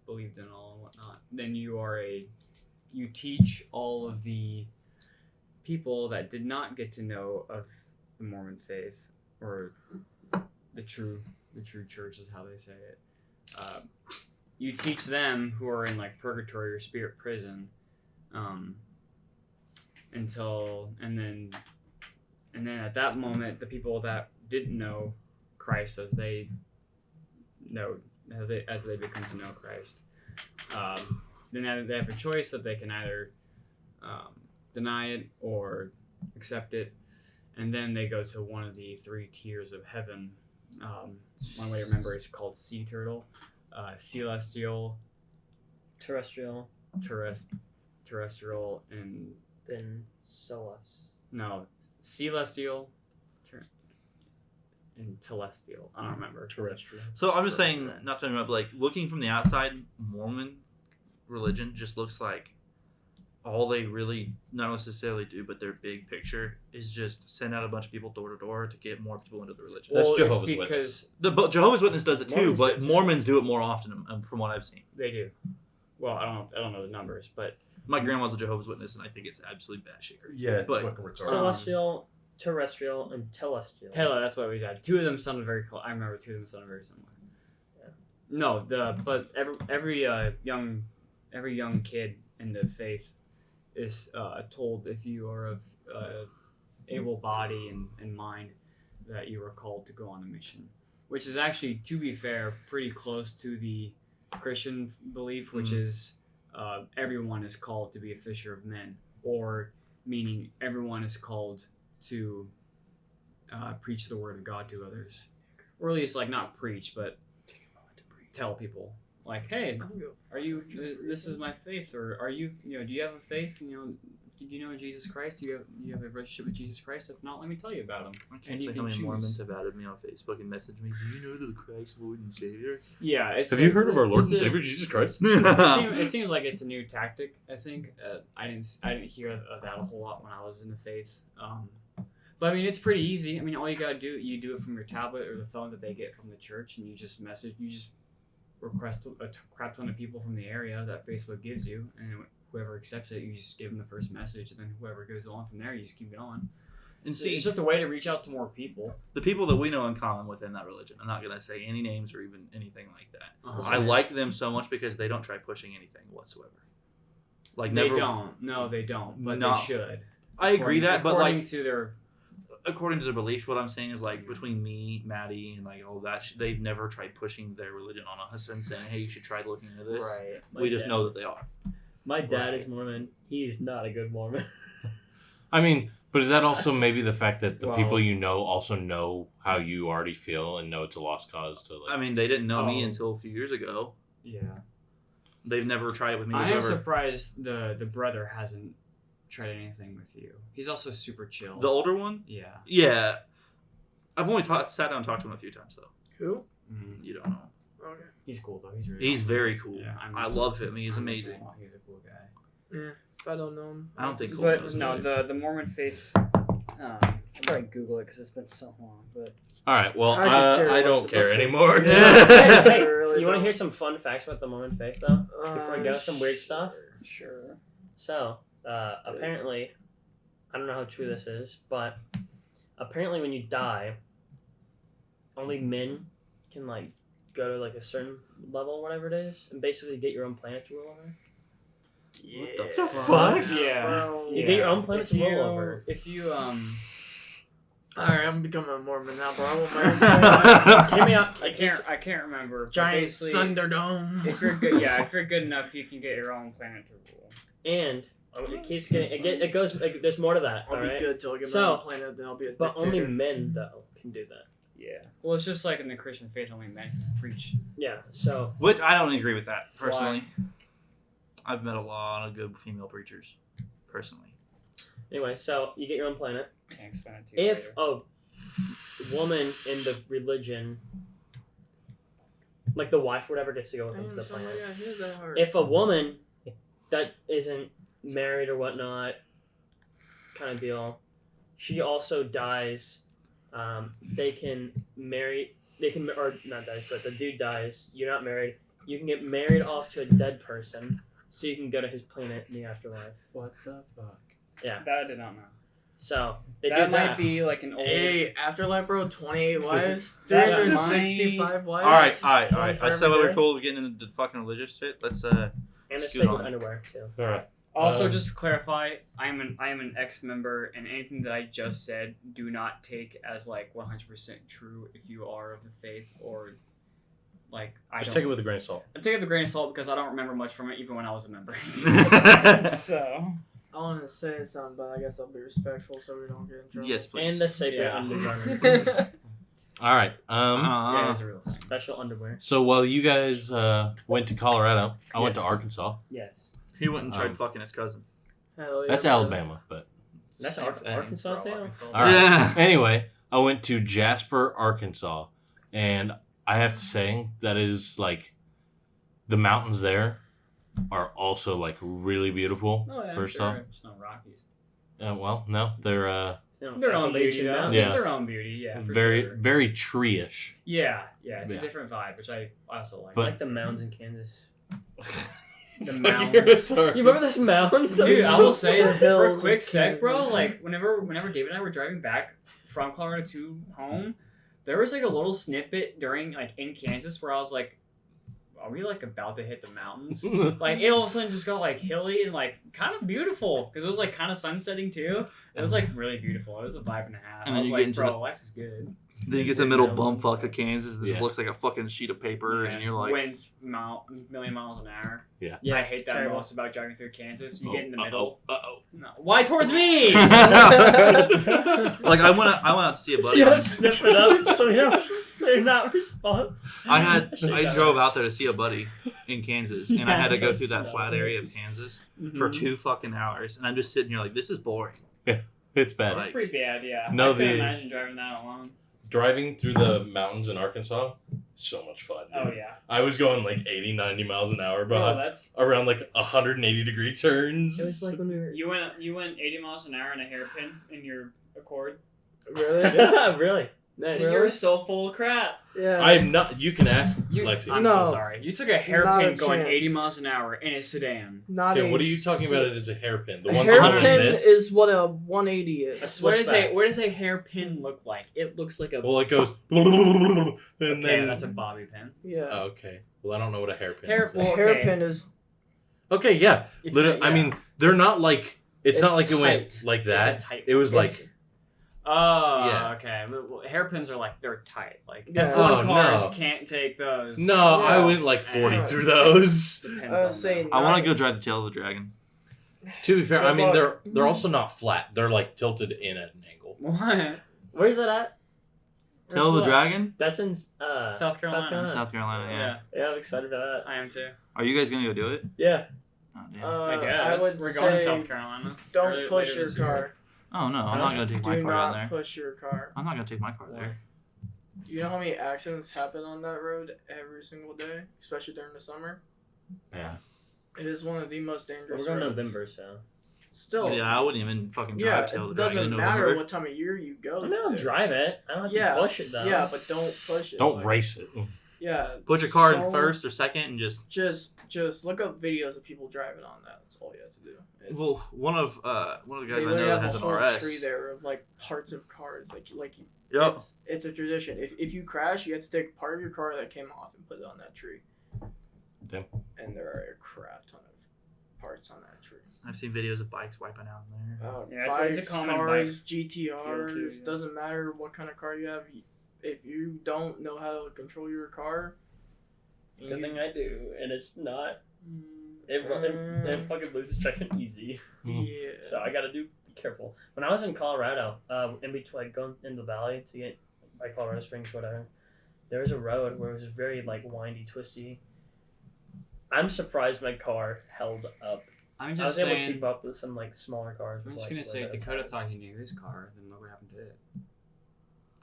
believed in all and whatnot, then you teach all of the people that did not get to know of the Mormon faith or the true church is how they say it. You teach them who are in like purgatory or spirit prison, and then at that moment, the people that didn't know Christ as they become to know Christ, then they have a choice that they can either deny it or accept it, and then they go to one of the 3 tiers of heaven. One way to remember is called sea turtle, celestial, terrestrial, terrestrial, and then Solus. no, celestial, and telestial. I don't remember. Terrestrial. So I'm just saying, not to interrupt, like looking from the outside, Mormon religion just looks like all they really not necessarily do, but their big picture is just send out a bunch of people door to door to get more people into the religion. That's Well, Jehovah's it's Witness. because Jehovah's Witness does it too, Mormons but do too. Mormons do it more often, from what I've seen. they do. Well, I don't know the numbers, but My grandma's a Jehovah's Witness, and I think it's absolutely batshit crazy. Yeah, it's But- fucking retarded. Celestial, terrestrial, and telestial. Taylor, that's what we had. 2 of them sounded very close. I remember 2 of them sounded very similar. Yeah. No, but every young kid in the faith is told if you are of able body and mind that you are called to go on a mission, which is actually, to be fair, pretty close to the Christian belief, which is everyone is called to be a fisher of men, or meaning everyone is called to preach the word of God to others. or at least like not preach, but tell people like, hey, are you? This is my faith, or are you? Do you have a faith? Do you know Jesus Christ? Do you have a relationship with Jesus Christ? If not, let me tell you about him. I can't say how many Mormons have added me on Facebook and messaged me. Do you know the Christ, Lord and Savior? Yeah, have you heard of our Lord and Savior Jesus Christ? It seems like it's a new tactic. I think I didn't hear of that a whole lot when I was in the faith. But I mean, it's pretty easy. I mean, all you gotta do, you do it from your tablet or the phone that they get from the church, and you just request a crap ton of people from the area that Facebook gives you, and whoever accepts it, you just give them the first message, and then whoever goes on from there, you just keep going. And see, it's just a way to reach out to more people. The people that we know in common within that religion, I'm not gonna say any names or even anything like that. Uh-huh. I like them so much because they don't try pushing anything whatsoever. Like they don't. No, they don't. But they should. I agree that, but like according to their beliefs, what I'm saying is like between me, Maddie, and like all that, they've never tried pushing their religion on us and saying, "Hey, you should try looking into this." Right. We just know that they are. My dad is Mormon. He's not a good Mormon. I mean, but is that also maybe the fact that the people you know also know how you already feel and know it's a lost cause to like? I mean, they didn't know me until a few years ago. Yeah. They've never tried it with me. I am surprised the brother hasn't tried anything with you. He's also super chill. The older one? Yeah. Yeah. I've only sat down and talked to him a few times though. Who? You don't know. Okay. He's cool though. He's very cool. Yeah, I love him. He's amazing. He's a cool guy. Yeah. If I don't know him. I don't think cool. But no, the Mormon faith. I'll probably Google it because it's been so long. But all right, well, I don't care anymore. Hey, you want to hear some fun facts about the Mormon faith though? Before we go, some weird stuff. Sure. So, apparently, I don't know how true this is, but apparently when you die, only men can like go to like a certain level or whatever it is, and basically get your own planet to rule over. What the fuck? Yeah. Bro. You get your own planet to rule over. If you Alright, I'm becoming a Mormon now, bro. I want my own planet. Hear me out. I can't remember. Giant Basically, Thunderdome. If you're good, if you're good enough, you can get your own planet to rule. And it keeps getting it goes. There's more to that. I'll be right? good till I get my own planet, then I'll be a dictator. But only men though can do that. Yeah. Well, it's just like in the Christian faith, only men can preach. Yeah. So. Which I don't agree with that personally. Why? I've met a lot of good female preachers, personally. Anyway, so you get your own planet. Thanks, if a woman in the religion, like the wife or whatever, gets to go with them to the planet. If a woman that isn't married or whatnot, kind of deal, she also dies. They can marry. They can, or not dies, but the dude dies. You're not married. You can get married off to a dead person, so you can go to his planet in the afterlife. What the fuck? Yeah, that I did not know. So they that might be like an old. Hey, afterlife, bro. 28 wives, 365 wives. All right. I said we were cool getting into the fucking religious shit. Let's and it's sacred underwear too. All right. Also, just to clarify, I am an ex-member, and anything that I just said, do not take as like 100% true if you are of the faith or like I just don't. Take it with a grain of salt. I take it with a grain of salt because I don't remember much from it, even when I was a member. So. I want to say something, but I guess I'll be respectful so we don't get in trouble. Yes, please. And the sacred undergarments. All right. Yeah, that's a real thing. Special underwear. So while you guys went to Colorado, I went to Arkansas. Yes. He went and tried fucking his cousin. Hell yeah, that's Alabama, but that's Arkansas too. All right. Yeah. Anyway, I went to Jasper, Arkansas, and I have to say that is like the mountains there are also like really beautiful. Oh, yeah, first sure. off, It's not Rockies. Well, no, they're their own beauty. Yeah, it's their own beauty. Yeah, for very sure. very tree-ish. Yeah, it's a different vibe, which I also like. But, I like the mounds in Kansas. The mounds. You remember those mounds? Dude, I will say for a quick sec, bro. Like whenever David and I were driving back from Colorado to home, there was like a little snippet during like in Kansas where I was like, are we like about to hit the mountains? Like it all of a sudden just got like hilly and like kind of beautiful because it was like kind of sunsetting too. It was like really beautiful. It was a vibe and a half. And I then was you like, get into bro, life is good. Then you get to the middle bumfuck of Kansas. This looks like a fucking sheet of paper, and you're like, winds million miles an hour. Yeah. I hate that most about driving through Kansas. You get in the middle. Uh-oh. No. Why towards me? Like I went out to see a buddy. Snip it up. So They're not responding. I Shit, drove out there to see a buddy in Kansas, and I had to go through that Yes. flat area of Kansas Mm-hmm. for 2 fucking hours, and I'm just sitting here like, this is boring. It's bad. That's pretty bad, yeah. No, I couldn't the- imagine driving that alone. Driving through the mountains in Arkansas, so much fun. Dude. Oh, yeah. I was going like 80, 90 miles an hour, Bro, but that's... around like 180-degree turns. It was like when we were. You went 80 miles an hour in a hairpin in your Accord? Really? Yeah, really. Nice. Really? You're so full of crap. Yeah. I'm not. You can ask Lexi. I'm No. so sorry. You took a Not hairpin a going chance. 80 miles an hour in a sedan. Not Okay, a what are you talking si- about? It as a hairpin. The A one's hairpin behind this. is what a 180 is. What Switchback. does a hairpin look like? It looks like a... Well, it goes, and okay, then that's a bobby pin. Yeah. Oh, okay. Well, I don't know what a hairpin Hair- is. well, A okay. hairpin is Okay, yeah. It's Literally, a- I yeah. mean, they're It's- not like. It's not it's like it went tight. like It's a that. tight- It was it's- like. Oh, Yeah. okay. Well, hairpins are like, they're tight. Like, Yeah. F1 Oh, cars no. can't take those. No, Yeah. I went like 40 Yeah. through those. Depends I on was saying. I want to not- go drive the tail of the dragon. To be fair, I Good mean luck. they're also not flat. They're like tilted in at an angle. What? Where's that at? Tail of the what? dragon? That's in South Carolina. South Carolina, yeah. Yeah, I'm excited for that. I am too. Are you guys going to go do it? Yeah. Oh, damn. I guess. I would We're say going to South Carolina. don't Early- push later your this year. car. Oh, no. I'm not going to take my Do car down not there. push your car. I'm not going to take my car there. You know how many accidents happen on that road every single day, especially during the summer? Yeah. It is one of the most dangerous We're going roads. November, so. Still, Yeah, I wouldn't even fucking yeah, drive Tail of it the Dragon doesn't in matter November. what time of year you go. I mean, I'll there. drive it. I don't have Yeah, to push it, though. Yeah, but don't push it. Don't like- race it. Yeah. Put your car in so- first or second and just... Just look up videos of people driving on that. That's all you have to do. It's, Well, one of the guys they I literally know that have has a an whole RS. tree there of like parts of cars. Like Yep. it's a tradition. If you crash, you have to take part of your car that came off and put it on that tree. Damn. And there are a crap ton of parts on that tree. I've seen videos of bikes wiping out in there. Yeah, Bikes, it's a common cars, bike GTRs, deal too, yeah. doesn't matter what kind of car you have. If you don't know how to control your car, Good thing I do, and it's not. It fucking loses traction easy. yeah. So I gotta be careful. When I was in Colorado, in between like going in the valley to get by Colorado Springs, whatever, there was a road where it was very like windy, twisty. I'm surprised my car held up. I'm I just was able to saying. keep up with some like smaller cars. I'm with, just like, gonna say way better Dakota tires. thought he knew his car, then look what happened to it.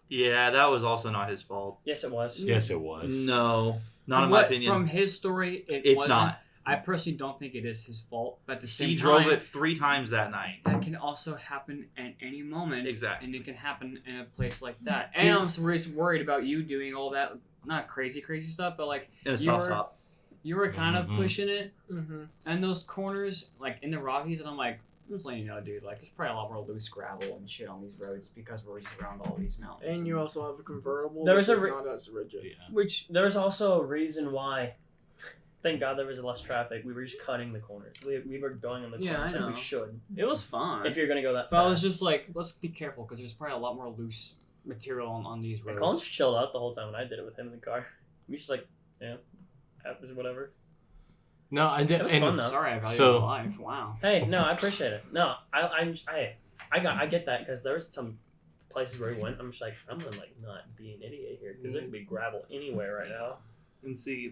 Yeah, that was also not his fault. Yes, it was. Yes, it was. No, not From in my what- opinion. From his story, It's wasn't. not. I personally don't think it is his fault. But at the same He time, drove it 3 times that night. that can also happen at any moment. Exactly. And it can happen in a place like that. And I'm worried about you doing all that, not crazy Mm-hmm. stuff, but like In a You soft were- top. you were kind of Mhm. pushing it. Mm-hmm. And those corners, like in the Rockies, and I'm like, I'm just letting you know, dude, like there's probably a lot more loose gravel and shit on these roads because we're just around all these mountains. And you also have a convertible, There which was is a not as rigid. Yeah. Which there was also a reason why. Thank God there was less traffic. We were just cutting the corners. We were going on the Yeah, corners I like we know. should. It was fun. If you're gonna go that But I fast. was just like, let's be careful because there's probably a lot more loose material on these And roads. Colin just chilled out the whole time when I did it with him in the car. We just like, yeah, happens whatever. No, I did. It was And fun, though. Sorry, I value So- my life. Wow. Hey, no, I appreciate it. No, I get that because there was some places where we went. I'm just like, I'm gonna like not be an idiot here because there could be gravel anywhere right now. And see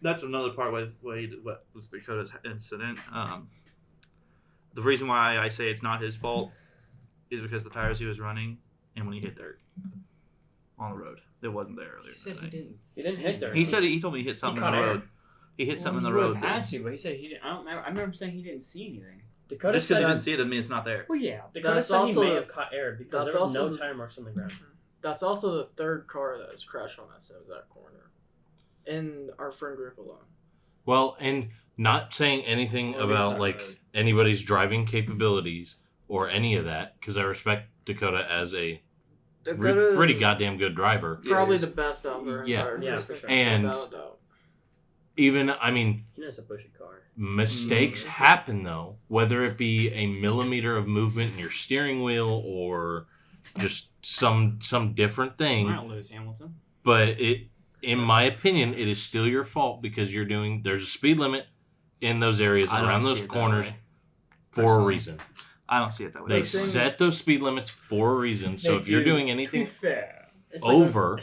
that's another part with what was Dakota's incident. The reason why I say it's not his fault is because the tires he was running and when he hit dirt on the road, it wasn't there earlier. He said that he night. didn't. He didn't hit dirt. He said he told me he hit something in caught the air. road. He hit something in the He road. would have had to, but he said he didn't. I remember him saying he didn't see anything. Dakota Just because said, he didn't see it doesn't mean it's not there. Well, yeah. Dakota That's said he also may the- have caught air because that's there was no also the- tire marks on the ground. That's also the third car that has crashed on that side of that corner, in our friend group alone. well, and not saying anything Or at least about that like road. anybody's driving capabilities or any of that, because I respect Dakota as a Dakota pretty is goddamn good driver. Probably Yes. the best out of our Yeah. entire Yeah, group, for sure. And- without a doubt. Even, I mean, He knows to push a car. mistakes happen though, whether it be a millimeter of movement in your steering wheel or just some different I thing. don't lose Hamilton. But it, in my opinion, it is still your fault because there's a speed limit in those areas I don't around see those it that corners way, for a personally. reason. I don't see it that way. They thing- set those speed limits for a reason. So They if you're do. doing To be anything fair. It's like over,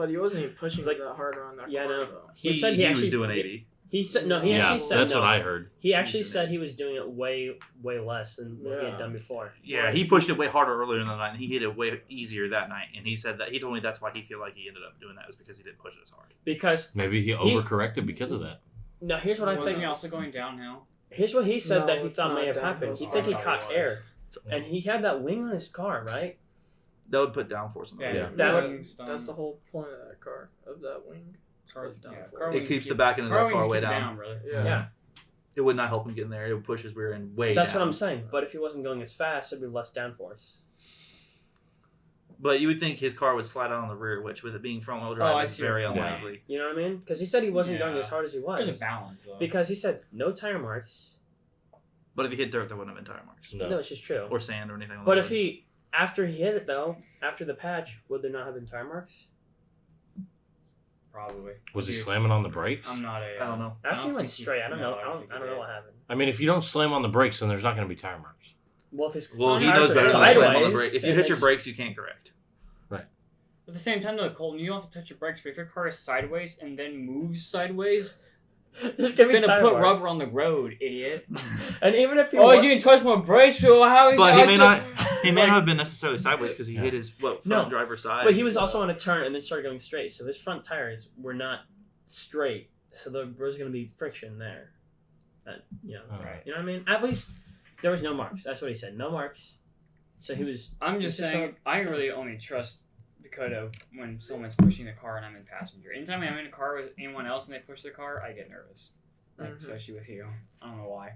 But he wasn't even pushing It's like- that hard around that Yeah, I car, know. though. He said he was actually- doing 80. He said no. He Yeah, actually said that's no. what I heard. He actually said he was doing it way less than what he had Yeah. done before. Yeah, Right. he pushed it way harder earlier in the night, and he hit it way easier that night. And he said that he told me that's why he feel like he ended up doing that was because he didn't push it as hard. Because Maybe he overcorrected because of that. now here's what I Wasn't think. he also going downhill? Here's what he said No, that he it's thought not may have downhill. happened. He I think he thought caught it was. air, and he had that wing on his car, right? That would put downforce on the Yeah, road. That That's the whole point of that car, of that wing. Cars, Down yeah, forward. car It wings keeps keep- the back end of car the car wings way keep down. brother. Yeah. It would not help him get in there. It would push his rear end way That's down. what I'm saying. But if he wasn't going as fast, it'd be less downforce. But you would think his car would slide out on the rear, which with it being front wheel Oh, drive I is see very what you're saying. unlikely. You know what I mean? Because he said he wasn't going Yeah. as hard as he was. There's a balance though. Because he said no tire marks. But if he hit dirt, there wouldn't have been tire marks. No, No. it's just true. Or sand or anything like But that. if he, after he hit it though, after the patch, would there not have been tire marks? Probably. Was he Dude, slamming on the brakes? I'm not a. I don't know. After he don't went think he- straight, I don't no, know. I I don't don't, think I he don't know did. what happened. I mean, if you don't slam on the brakes, then there's not going to be tire marks. Well, if his Well, he tires knows are better than to slam on the sideways, brake. If you and hit they your just- brakes, you can't correct. At the same time, though, Colton, you don't have to touch your brakes, but if your car is sideways and then moves sideways, there's it's gonna be gonna tire put marks. rubber on the road, idiot. And even if you Oh, wa- you didn't touch my brakes, so how is But he may not. He It's may like- not have been necessarily sideways because he Yeah. hit his front No, driver's side. But he was also on a turn and then started going straight, so his front tires were not straight, so there was going to be friction there. That Right. you know what I mean? At least there was no marks. That's what he said. No marks. So he was. I'm just It's just saying, I really only trust Dakota when someone's pushing the car and I'm in passenger. Anytime I'm in a car with anyone else and they push the car, I get nervous. Like, Mhm. especially with you. I don't know why.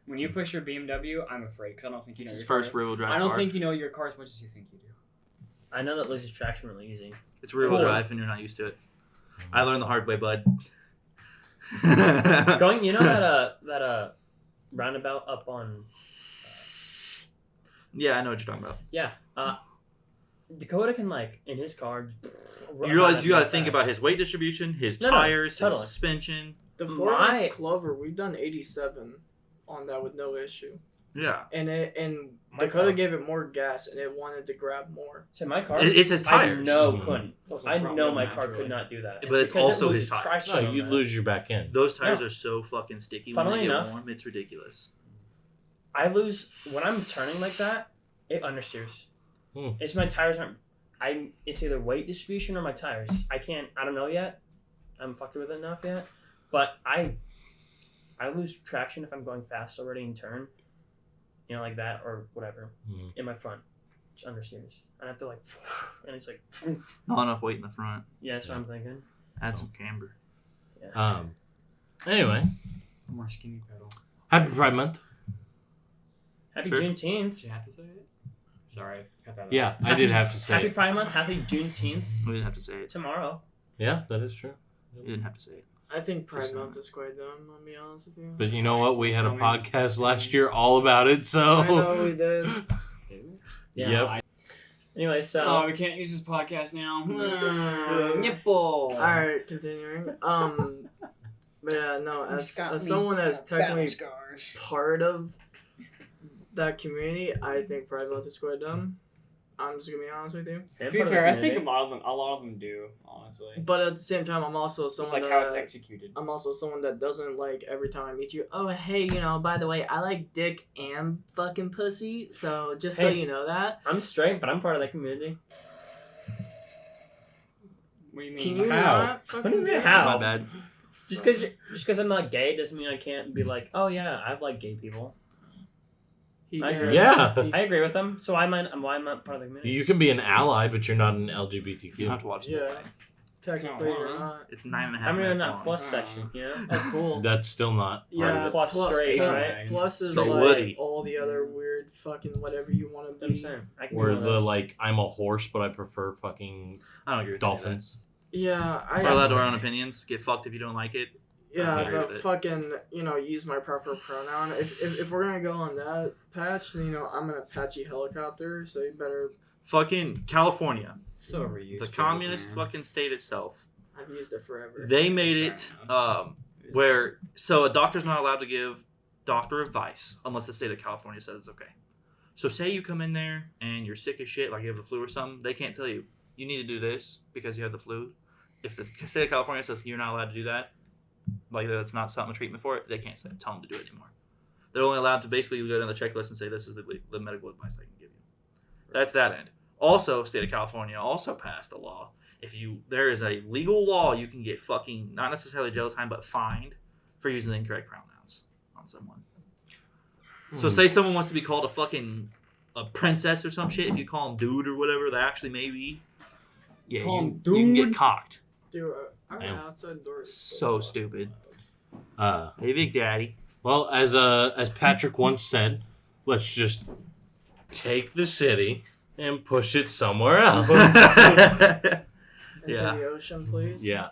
When you push your BMW, I'm afraid because I don't think you know It's your his first car. rear wheel drive I don't car. think you know your car as much as you think you do. I know that loses traction really easy. It's rear wheel Cool. drive and you're not used to it. I learned the hard way, bud. Going, you know that roundabout up on. Yeah, I know what you're talking about. Yeah. Dakota can in his car. You realize you got to think about his weight distribution, his No, tires, totally. his suspension. The Ford My- Clover, we've done 87 on that with no issue. Yeah, And My Dakota car. gave it more gas and it wanted to grab more. So my car. it's his I tires. know Mhm. couldn't. It's also I front know wheel my match, car really. could not do that. But it's Because also it his tires. traction No, on you'd that. lose your back end. Those tires Yeah. are so fucking sticky Funnily when they enough- get warm. It's ridiculous. I lose when I'm turning like that. It understeers. Hmm. It's my tires aren't. It's either weight distribution or my tires. I don't know yet. I haven't fucked with it enough yet. But I lose traction if I'm going fast already in turn. You know, like that or whatever Mhm. in my front. It's understeers. I have to and it's like, Not enough weight in the front. yeah, that's what I'm thinking. Add some camber. Anyway, More skinny pedal. happy Pride Month. Happy Sure. Juneteenth. Did you have to say it? Sorry, cut that out. Yeah, I did have to say Happy it. Pride Month. Happy Juneteenth We didn't have to say it. tomorrow. Yeah, that is true. We didn't have to say it. I think Pride It's not. Month is quite dumb, I'll be honest with you. But you know what? We It's had a coming. podcast last year all about it, so. I know we did. Yeah. Yep. Anyway, so Oh, we can't use this podcast now. Mm. Nipple. Alright, continuing. But yeah, no, as someone that's technically part of that community, I think Pride Month is quite dumb. I'm just gonna be honest with you. they're To be part of the fair, I think community. a lot of them do, honestly. But at the same time, I'm also It's someone like how it's that executed. I'm also someone that doesn't like every time I meet you. Oh, hey, by the way, I like dick and fucking pussy. So just so Hey. you know that. I'm straight, but I'm part of that community. What do you mean? Can you How? not What do fucking you do mean, that? how? My bad. Just because I'm not gay doesn't mean I can't be like, oh yeah, I like gay people. I agree. Yeah. I agree with them. So why am I not part of the community? You can be an ally, but you're not an You don't have LGBTQ. to watch Yeah. it. Technically, No, you're huh? not. It's 9.5 I'm in minutes that long. plus section, you know? Oh, cool. That's still not. Yeah, Plus straight, right? Plus is So like woody. all the other weird fucking whatever you want to I'm be. saying. I can be Where one of the those. I'm a horse, but I prefer fucking I don't agree with any of that. dolphins. Yeah, We're allowed to our own opinions. Get fucked if you don't like it. Yeah, agree the with it. fucking use my proper pronoun. If we're gonna go on that patch, then I'm an Apache helicopter, so you better. Fucking California, So overused. the communist fucking state itself. I've used it forever. They made it where a doctor's not allowed to give doctor advice unless the state of California says it's okay. So say you come in there and you're sick as shit, like you have the flu or something, they can't tell you you need to do this because you have the flu. If the state of California says you're not allowed to do that, like that's not something treatment for it, they can't tell them to do it anymore. They're only allowed to basically go down the checklist and say this is the medical advice I can give you. That's that end. Also, state of California also passed a law. If there is a legal law, you can get fucking not necessarily jail time, but fined for using the incorrect pronouns on someone. So say someone wants to be called a princess or some shit. If you call them dude or whatever, that actually may be. Yeah, you can get cocked. Dude, our outside door is So stupid. Uh, Hey, Big Daddy. well, as Patrick once said, let's just take the city and push it somewhere else. into Yeah. the ocean, please. Yeah.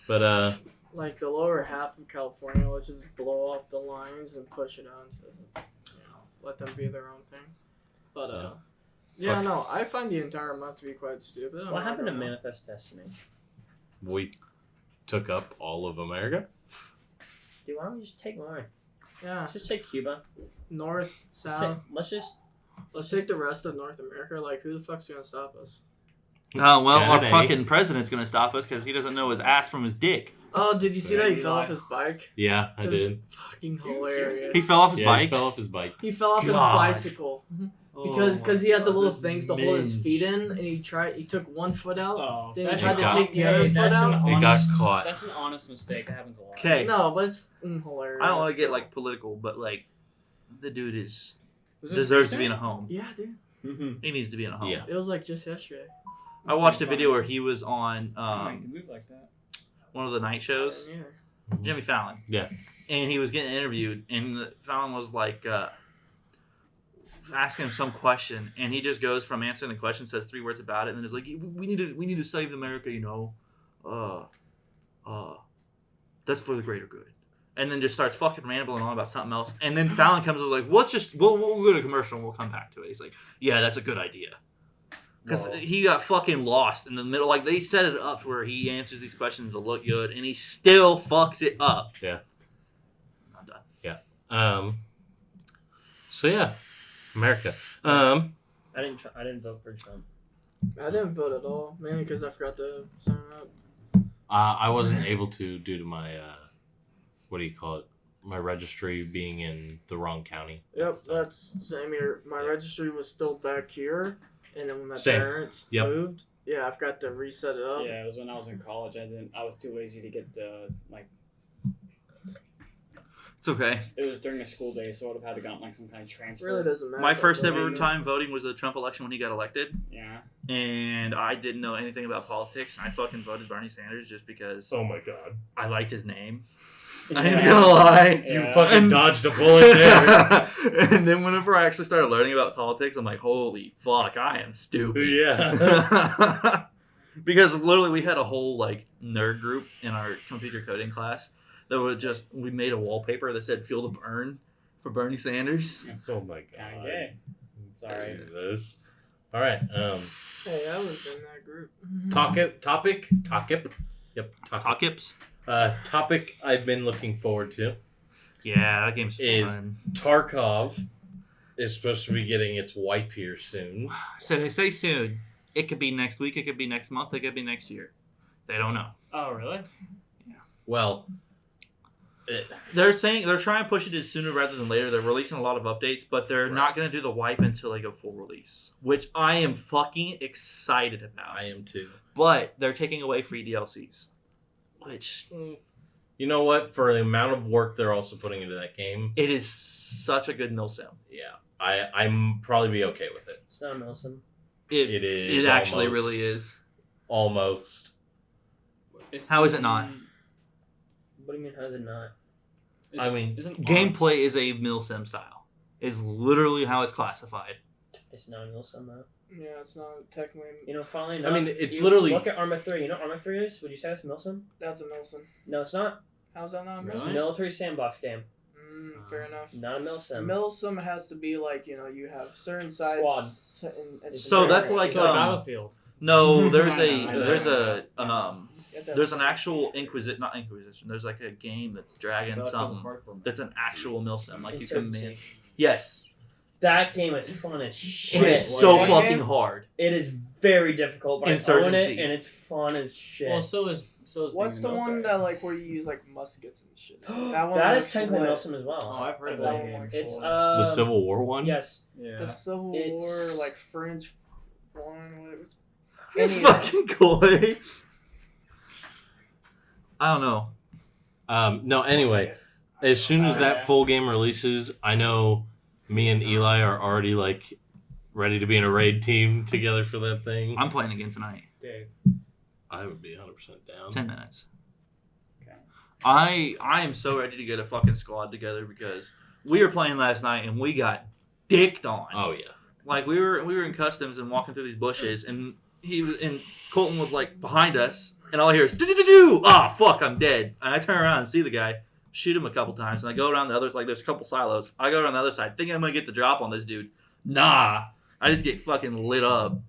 But Like the lower half of California, let's just blow off the lines and push it on to, let them be their own thing. But Fuck. no, I find the entire month to be quite stupid. What happened to Manifest Destiny? we took up all of America. Dude, why don't we just take more? Yeah, Let's just take Cuba. north, Let's south. let's Let's take the rest of North America. Like, who the fuck's gonna stop us? Oh, well, our Kennedy. fucking president's going to stop us because he doesn't know his ass from his dick. Oh, did you see that he Very fell off live. his bike? Yeah, I It was did. fucking Seriously? hilarious. He fell off his Yeah, bike. he fell off his bike. He fell off his God. bicycle because he has the little things to hold his feet in, and he took one foot out. Oh, Then he that's tried to got- take the other foot that's out. an It got honest- caught. That's an honest mistake. That happens a lot. Okay. No, but it's hilarious. I don't want to get like political, but like the dude Was this deserves to be in recent? a home. Yeah, dude. Mm-hmm. He needs to be in a home. Yeah. It was like just yesterday. I watched a video where he was on Alright, to move like that. one of the night shows, Yeah. Jimmy Fallon. Yeah. And he was getting interviewed, and Fallon was like asking him some question, and he just goes from answering the question, says 3 words about it, and then is like, "We need to save America, you know. That's for the greater good." And then just starts fucking rambling on about something else, and then Fallon comes and is like, we'll go to commercial and we'll come back to it. He's like, "Yeah, that's a good idea." Because Whoa. he got fucking lost in the middle. Like, they set it up where he answers these questions to look good, and he still fucks it up. Yeah. I'm done. So yeah, America. I didn't vote for Trump. I didn't vote at all, mainly because I forgot to sign up. I wasn't able to due to my what do you call it? My registry being in the wrong county. Yep, that's same here. My registry was still back here, and then when my Same. parents Yep. moved, yeah, I forgot to reset it up. Yeah, it was when I was in college. I was too lazy to get It's okay. It was during the school day, so I would have had to gotten like some kind of It transfer. really doesn't matter. My if I first vote ever or not. time voting was the Trump election when he got elected, Yeah. and I didn't know anything about politics. I fucking voted Bernie Sanders just because Oh my god! I liked his name. I Yeah. ain't gonna lie. You You fucking fucking dodged a bullet there. And then whenever I actually started learning about politics, I'm like, holy fuck, I am stupid. Yeah. Because literally we had a whole like nerd group in our computer coding class that we made a wallpaper that said "Feel the Burn" for Bernie Sanders. Oh my god. Kind of gay. Sorry. Jesus. All right. Hey, I was in that group. Topic. Yep. Talkips. Topic I've been looking forward to. Yeah, that game's Is- fun. Tarkov is supposed to be getting its wipe here soon. So they say soon. It could be next week. It could be next month. It could be next year. They don't know. Oh, really? Well, They're saying they're trying to push it as sooner rather than later. They're releasing a lot of updates, but they're not going to do the wipe until they go full release, which I am fucking excited about. I am too. But they're taking away free DLCs, which You know what? For the amount of work they're also putting into that game, it is such a good milsim. yeah, I'm probably be okay with it. It's not Milsom. It is. It actually almost. really is. Almost. How is it not? What do you mean? How's it not? I mean, Gameplay is a milsim style. Is literally how it's classified. It's not Milsom though. Yeah, it's not technically. You know, finally I enough. mean, it's you literally- look at Arma 3. You know what Arma 3 is? Would you say that's Milsom? That's a Milsim. No, it's not. How's that not a It's a Milsim? military sandbox game. Fair enough. Not a Milsim. Milsim has to be like, you have certain sides. Squad. And So that's like It's like Battlefield. No, there's I know. there's an actual not Inquisition. There's like a game that's Dragon something. That's an actual milsim. Like you can Insurgency. Yes. That game is fun as shit. It's so What fucking game? hard. It is very difficult, but I own Insurgency. it, and it's fun as shit. Well, so is What's the being in one military. that like where you use like muskets and shit? That one that looks is technically lit. awesome as well. Oh, I've heard of That that one game. looks It's lit. The Civil War one. Yes. Yeah. The Civil It's- War like French one. Whatever. It's Any of that. fucking coy. I don't know. No, anyway, as soon as that full game releases, I know me and Eli are already like ready to be in a raid team together for that thing. I'm playing again tonight. Dave. I would be 100% down. 10 minutes. Okay. I am so ready to get a fucking squad together because we were playing last night and we got dicked on. Oh yeah. Like we were in customs and walking through these bushes and Kolten was like behind us and all I hear is do. Ah, fuck, I'm dead. And I turn around and see the guy, shoot him a couple times, and I go around the other, like there's a couple silos. I go around the other side, thinking I'm gonna get the drop on this dude. Nah, I just get fucking lit up.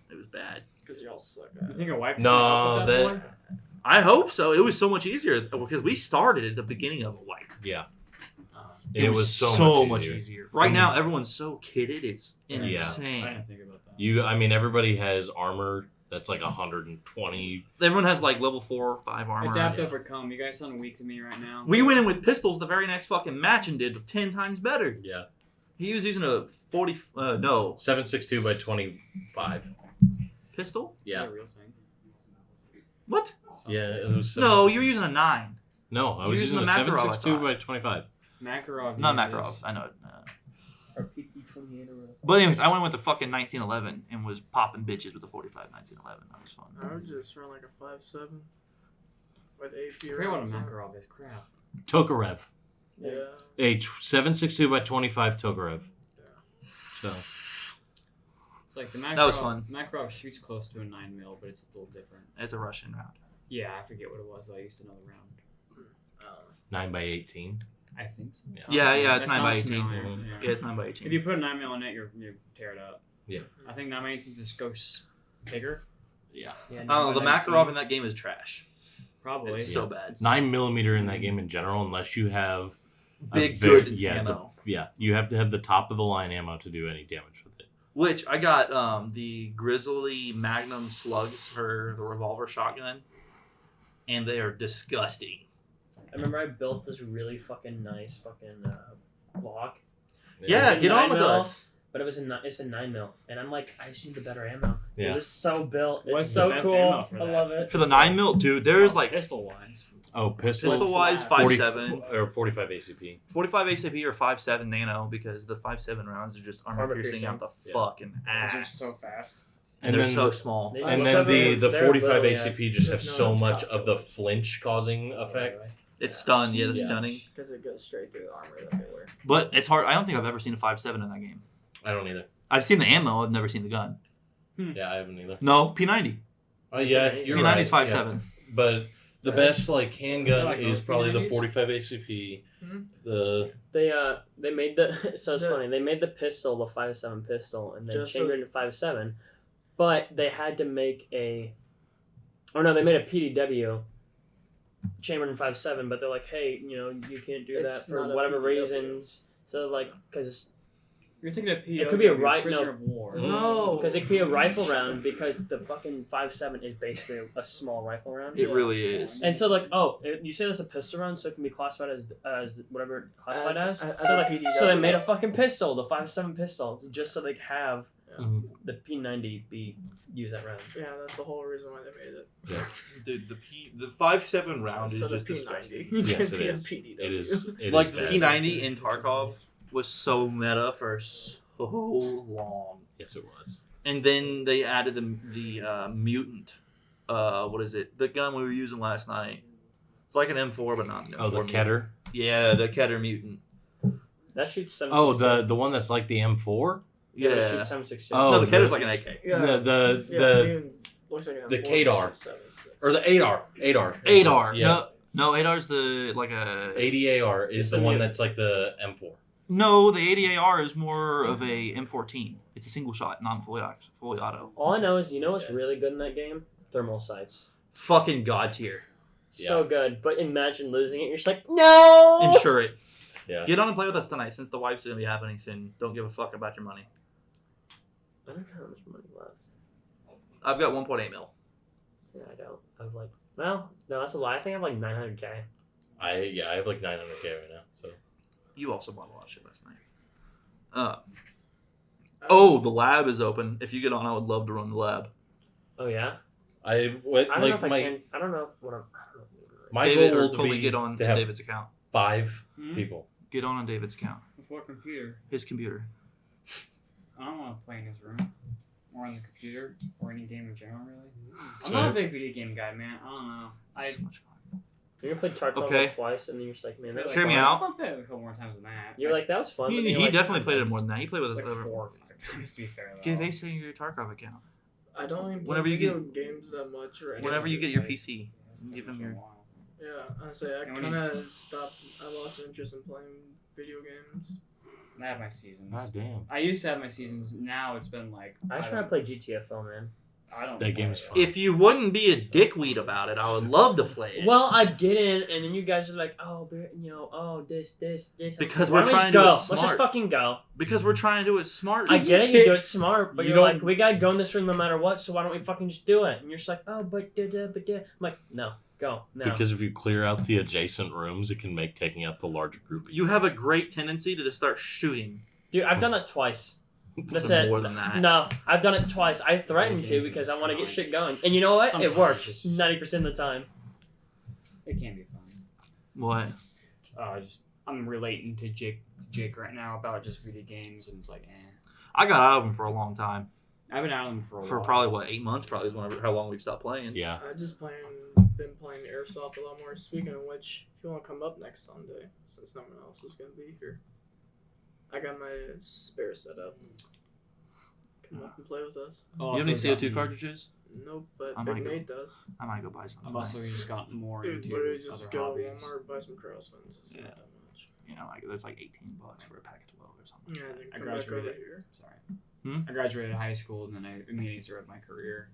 It was bad. Because y'all suck You at think it wipes No, you out with that that- one? I hope so. It was so much easier because we started at the beginning of a wipe. Yeah. It was so much easier. Right Mhm. now, everyone's so kitted. It's Yeah. I insane. didn't think about that. I mean, everybody has armor that's like 120. Everyone has like level 4 or 5 armor. Adapt, yeah. overcome. You guys sound weak to me right now. We went in with pistols the very next fucking match and did 10 times better. Yeah. He was using a 40, no, 7.62 by 25. pistol? Is that Yeah. a real thing? What? Yeah. It was No, you're using a 9. No, I You're was using using a the Makarov, I 7.62 thought. by 25. Makarov. Not uses- Makarov. I know it. Or PP28 or whatever. But anyways, I went with the fucking 1911 and was popping bitches with the 45 1911. That was fun. I would just run like a 5.7 with AP. I forget what a rounds on it. Makarov is. Crap. Tokarev. Yeah. A 7.62 by 25 Tokarev. So, It's like the Makarov. That was fun. Makarov shoots close to a 9mm, but it's a little different. It's a Russian round. Yeah, I forget what it was. I used to know the round. 9 by 18. I think so. Yeah. Yeah, That it's 9 by sounds 18. familiar, Mhm. Yeah, it's 9 by 18. If you put a 9mm on it, you tear it up. Yeah. I think 9 by 18 just goes bigger. Yeah. Yeah, I don't know. The 19. Makarov in that game is trash. Probably. It's so bad. 9mm in that game in general, unless you have a Big, ve- good yeah, ammo. you have to have the top of the line ammo to do any damage with it. Which I got the Grizzly Magnum slugs for the revolver shotgun, and they are disgusting. I remember I built this really fucking nice fucking Glock, Yeah, It's a get on with 9mm. us. but it's a 9mm, and I'm like, I just need the better ammo. Yeah. It's so built. It's What's the so best cool. ammo for I that? love it. For the 9mm, dude, there's like pistol wise. Oh, pistols. pistol wise 40 5.7, or 45 ACP. 45 ACP or 5.7 nano because the 5.7 rounds are just armor Armor piercing piercing. out the Yeah. fucking Those are ass. so fast. And they're so small. They- And Well, then the they're 45 little, ACP just have Just so known as much cop of the flinch causing effect. It's stun, yeah, the Yeah. stunning. Because it goes straight through the armor that they wear. But it's hard. I don't think I've ever seen a 5.7 in that game. I don't either. I've seen the ammo. I've never seen the gun. Yeah, I haven't either. No, P90. Oh yeah, you're P90 right. is 5.7. Yeah. But the best like handgun Like is those probably the P90s? 45 ACP. Mhm. The They made the so it's The- funny. They made the pistol the 5.7 pistol and then Just chambered so- it to 5.7, but they had to make a. Oh no, they made a PDW chambered in 5.7, but they're like, hey, you can't do It's that for not a whatever PDW. reasons. So like, because You're thinking of PO. It could be a right- prisoner no. of war. Mm. No. it could be a rifle round because the fucking 5.7 is basically a small rifle round. It really is. And so like, you say that's a pistol round, so it can be classified as whatever it's classified as. As So a like, PDW. so they made a fucking pistol, the 5.7 pistol, just so they could have Mhm. the P90 be use that round. Yeah, that's the whole reason why they made it. Dude, the 5.7 round So is the just disgusting. P90 Yes, can it be a is. PDW. It is. It Like is the bad. P90 in Tarkov was so meta for so long, Yes, it was. and then they added the mutant. What is it? The gun we were using last night. It's like an M4, but not an M4. Oh, the mutant. Keter. Yeah, the Keter mutant. That shoots 7.62. Oh, the one that's like the M4. That Yeah. shoots 7.62. Oh, No, the the- Keter's like an AK. Yeah. The even looks like an the M4, Kadar. it's just 7.6. or the 8R. 8R. 8R. Yeah. No, 8R's the like a. 80AR is It's the the one new- that's like the M4. No, the 80AR is more of a M14. It's a single shot, not fully auto. All I know is, what's Yes. really good in that game? Thermal sights. Fucking god tier. So good, but imagine losing it. You're just like, no. Insure it. Yeah. Get on and play with us tonight since the wife's gonna be happening soon. Don't give a fuck about your money. I don't know how much money left. I've got 1.8 mil. Yeah, I don't. I've like, well, no, that's a lie. I think I have like 900K. I have like 900K right now. So You also bought a lot of shit last night. Oh, the lab is open. If you get on, I would love to run the lab. Oh yeah. I went I don't know like if I my can. I don't know what I'm. my David, goal or will totally be get on to have David's account. 5 Hmm? people. Get on David's account. With what computer? His computer. I don't want to play in his room. Or on the computer. Or any game in general, really. That's I'm not a right. big video game guy, man. I don't know. So much fun. You played Tarkov Okay. like twice, and then you're just like, man, that was Hear me fun. out. I'll play it a couple more times than that. You're like, that was fun. but He then you're like, definitely played it more than that. He played with like us. 4 or 5 times, to be fair, though. Give Ace your Tarkov account. I don't even play Whenever you video games that much or anything. Whenever you get your PC, give him your. Yeah, honestly, I And when kind of stopped. I lost interest in playing video games. I have my seasons. God damn. I used to have my seasons. Now it's been like I was trying to play GTFO, man. I don't. That play game is it. fun. If you wouldn't be a dickweed about it, I would love to play it. Well, I get in, and then you guys are like, oh, this. Because Why we're don't we trying just to do go? it Let's just smart. fucking go. Because we're trying to do it smart. I get it, you do it smart, but you you're don't- like, we gotta go in this room no matter what, so why don't we fucking just do it? And you're just like, oh, but I'm like, no, go, no. Because if you clear out the adjacent rooms, it can make taking out the larger group. You have a great tendency to just start shooting. Dude, I've done that twice. That's it. More than that. No, I've done it twice. I threatened Okay, to because I just want to get fine. shit going. And you know what? It Sometimes works it's just- 90% of the time. It can be fun. What? I'm relating to Jake right now about just video games, and it's like, I got out of them for a long time. I've been out of them for a For while. probably 8 months. Probably is whenever how long we've stopped playing. Yeah. I just been playing Airsoft a lot more. Speaking of which, if you want to come up next Sunday, since no one else is gonna be here, I got my spare set up. Come up and play with us. You have any CO2 cartridges? Nope, but I Big might go. Nate does. I might go buy some. I've tonight. also just gotten more Dude, into literally just other go to hobbies. Walmart, buy some crossbuns. It's Yeah. not that much. You know, like there's like $18 for a pack of 12 or something. Yeah, then I come back over graduated. here. Sorry. Hmm? I graduated high school, and then I immediately started my career.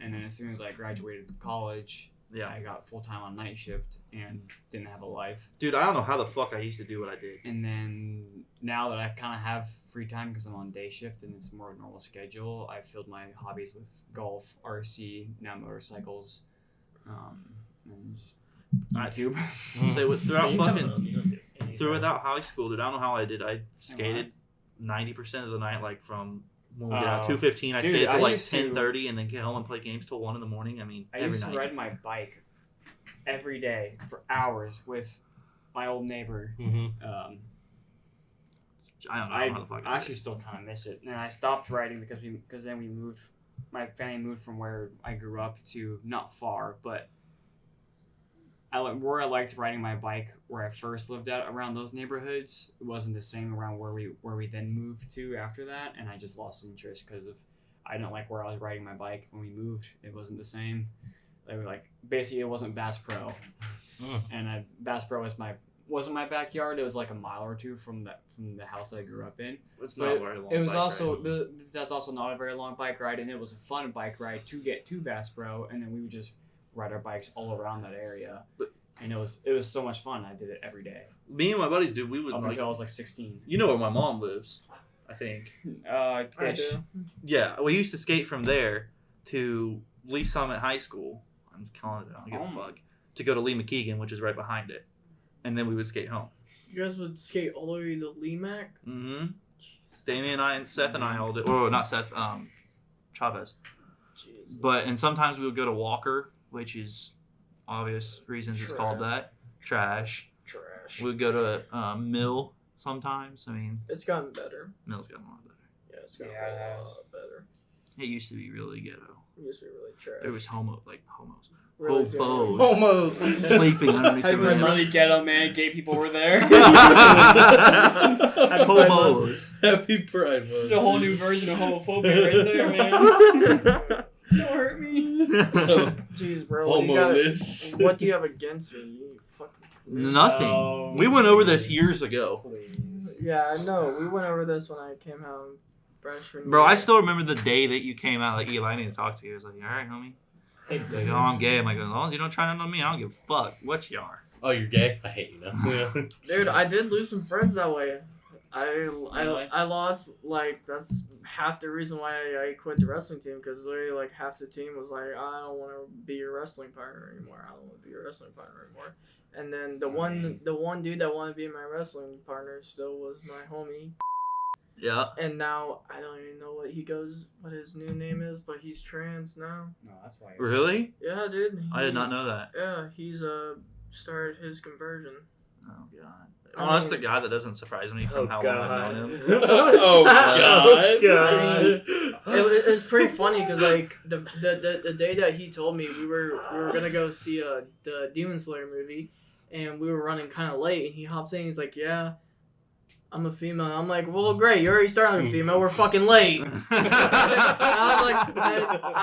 And then as soon as I graduated college, Yeah. I got full time on night shift and didn't have a life. Dude, I don't know how the fuck I used to do what I did. And then now that I kind of have free time because I'm on day shift and it's more of a normal schedule, I filled my hobbies with golf, RC, now motorcycles, and just YouTube. So throughout So you fucking don't do anything. throughout high school, dude, I don't know how I did. I skated 90% of the night, like from when we get out Oh. 2:15. I Dude, skated I till like used to- 10:30, and then get home and play games till 1 in the morning. I mean, I every used to night. ride my bike every day for hours with my old neighbor. Mm-hmm. I don't know I how the fuck. I actually still kind of miss it, and I stopped riding because then we moved. My family moved from where I grew up to not far, but where I liked riding my bike where I first lived at around those neighborhoods. It wasn't the same around where we then moved to after that, and I just lost interest because I didn't like where I was riding my bike when we moved. It wasn't the same. Basically it wasn't Bass Pro, and Bass Pro wasn't my backyard. It was like a mile or two from the house that I grew up in. It's But not very long. It was bike also ride. that's also not a very long bike ride, and it was a fun bike ride to get to Bass Pro, and then we would just ride our bikes all around that area. And it was so much fun. I did it every day Me and my buddies, dude, we would up like. until I was like 16. You know where my mom lives, I think. I Ish. do. Yeah, we used to skate from there to Lee Summit High School. I'm calling it. I don't give a Oh. fuck. To go to Lee McKeegan, which is right behind it, and then we would skate home. You guys would skate all the way to Lemac? Mm-hmm. Damien and Seth and I all did. Or not Seth. Chavez. Jeez. And sometimes we would go to Walker, which is obvious reasons it's called that. Trash. Trash. We would go to Mill sometimes. I mean, It's gotten better. Mill's gotten a lot better. Yeah, it's gotten Yeah, it a has. lot better. It used to be really ghetto. It used to be really trash. There was homos. really hobos. Almost. Sleeping underneath the It was roofs. really ghetto, man. Gay people were there. Hobos. Happy Pride Month. It's a whole new version of homophobia right there, man. Don't hurt me. Jeez, bro. Homo-ness. What do you have against me? You fucking. Nothing. Oh, We went over this years ago. Please. Yeah, I know. We went over this when I came home freshman. Bro, year. I still remember the day that you came out, like, Eli, I need to talk to you. I was like, all right, homie. He's like, oh, I'm gay. I'm like, as long as you don't try nothing on me, I don't give a fuck what you are. Oh, you're gay? I hate you now. Yeah. Dude, I did lose some friends that way. Really? I lost, like, that's half the reason why I quit the wrestling team, because literally, like, half the team was like, I don't want to be your wrestling partner anymore. And then the one dude that wanted to be my wrestling partner still was my homie. Yeah. And now I don't even know what his new name is, but he's trans now. No, that's why. Really? Yeah, dude. I did not know that. Yeah, he's started his conversion. Oh god. I Well, that's the mean- guy that doesn't surprise me from how long I've known him. Oh God. It was pretty funny because like the day that he told me we were gonna go see the Demon Slayer movie, and we were running kind of late, and he hops in, he's like, yeah, I'm a female. I'm like, well, great, you already started with a female, we're fucking late. I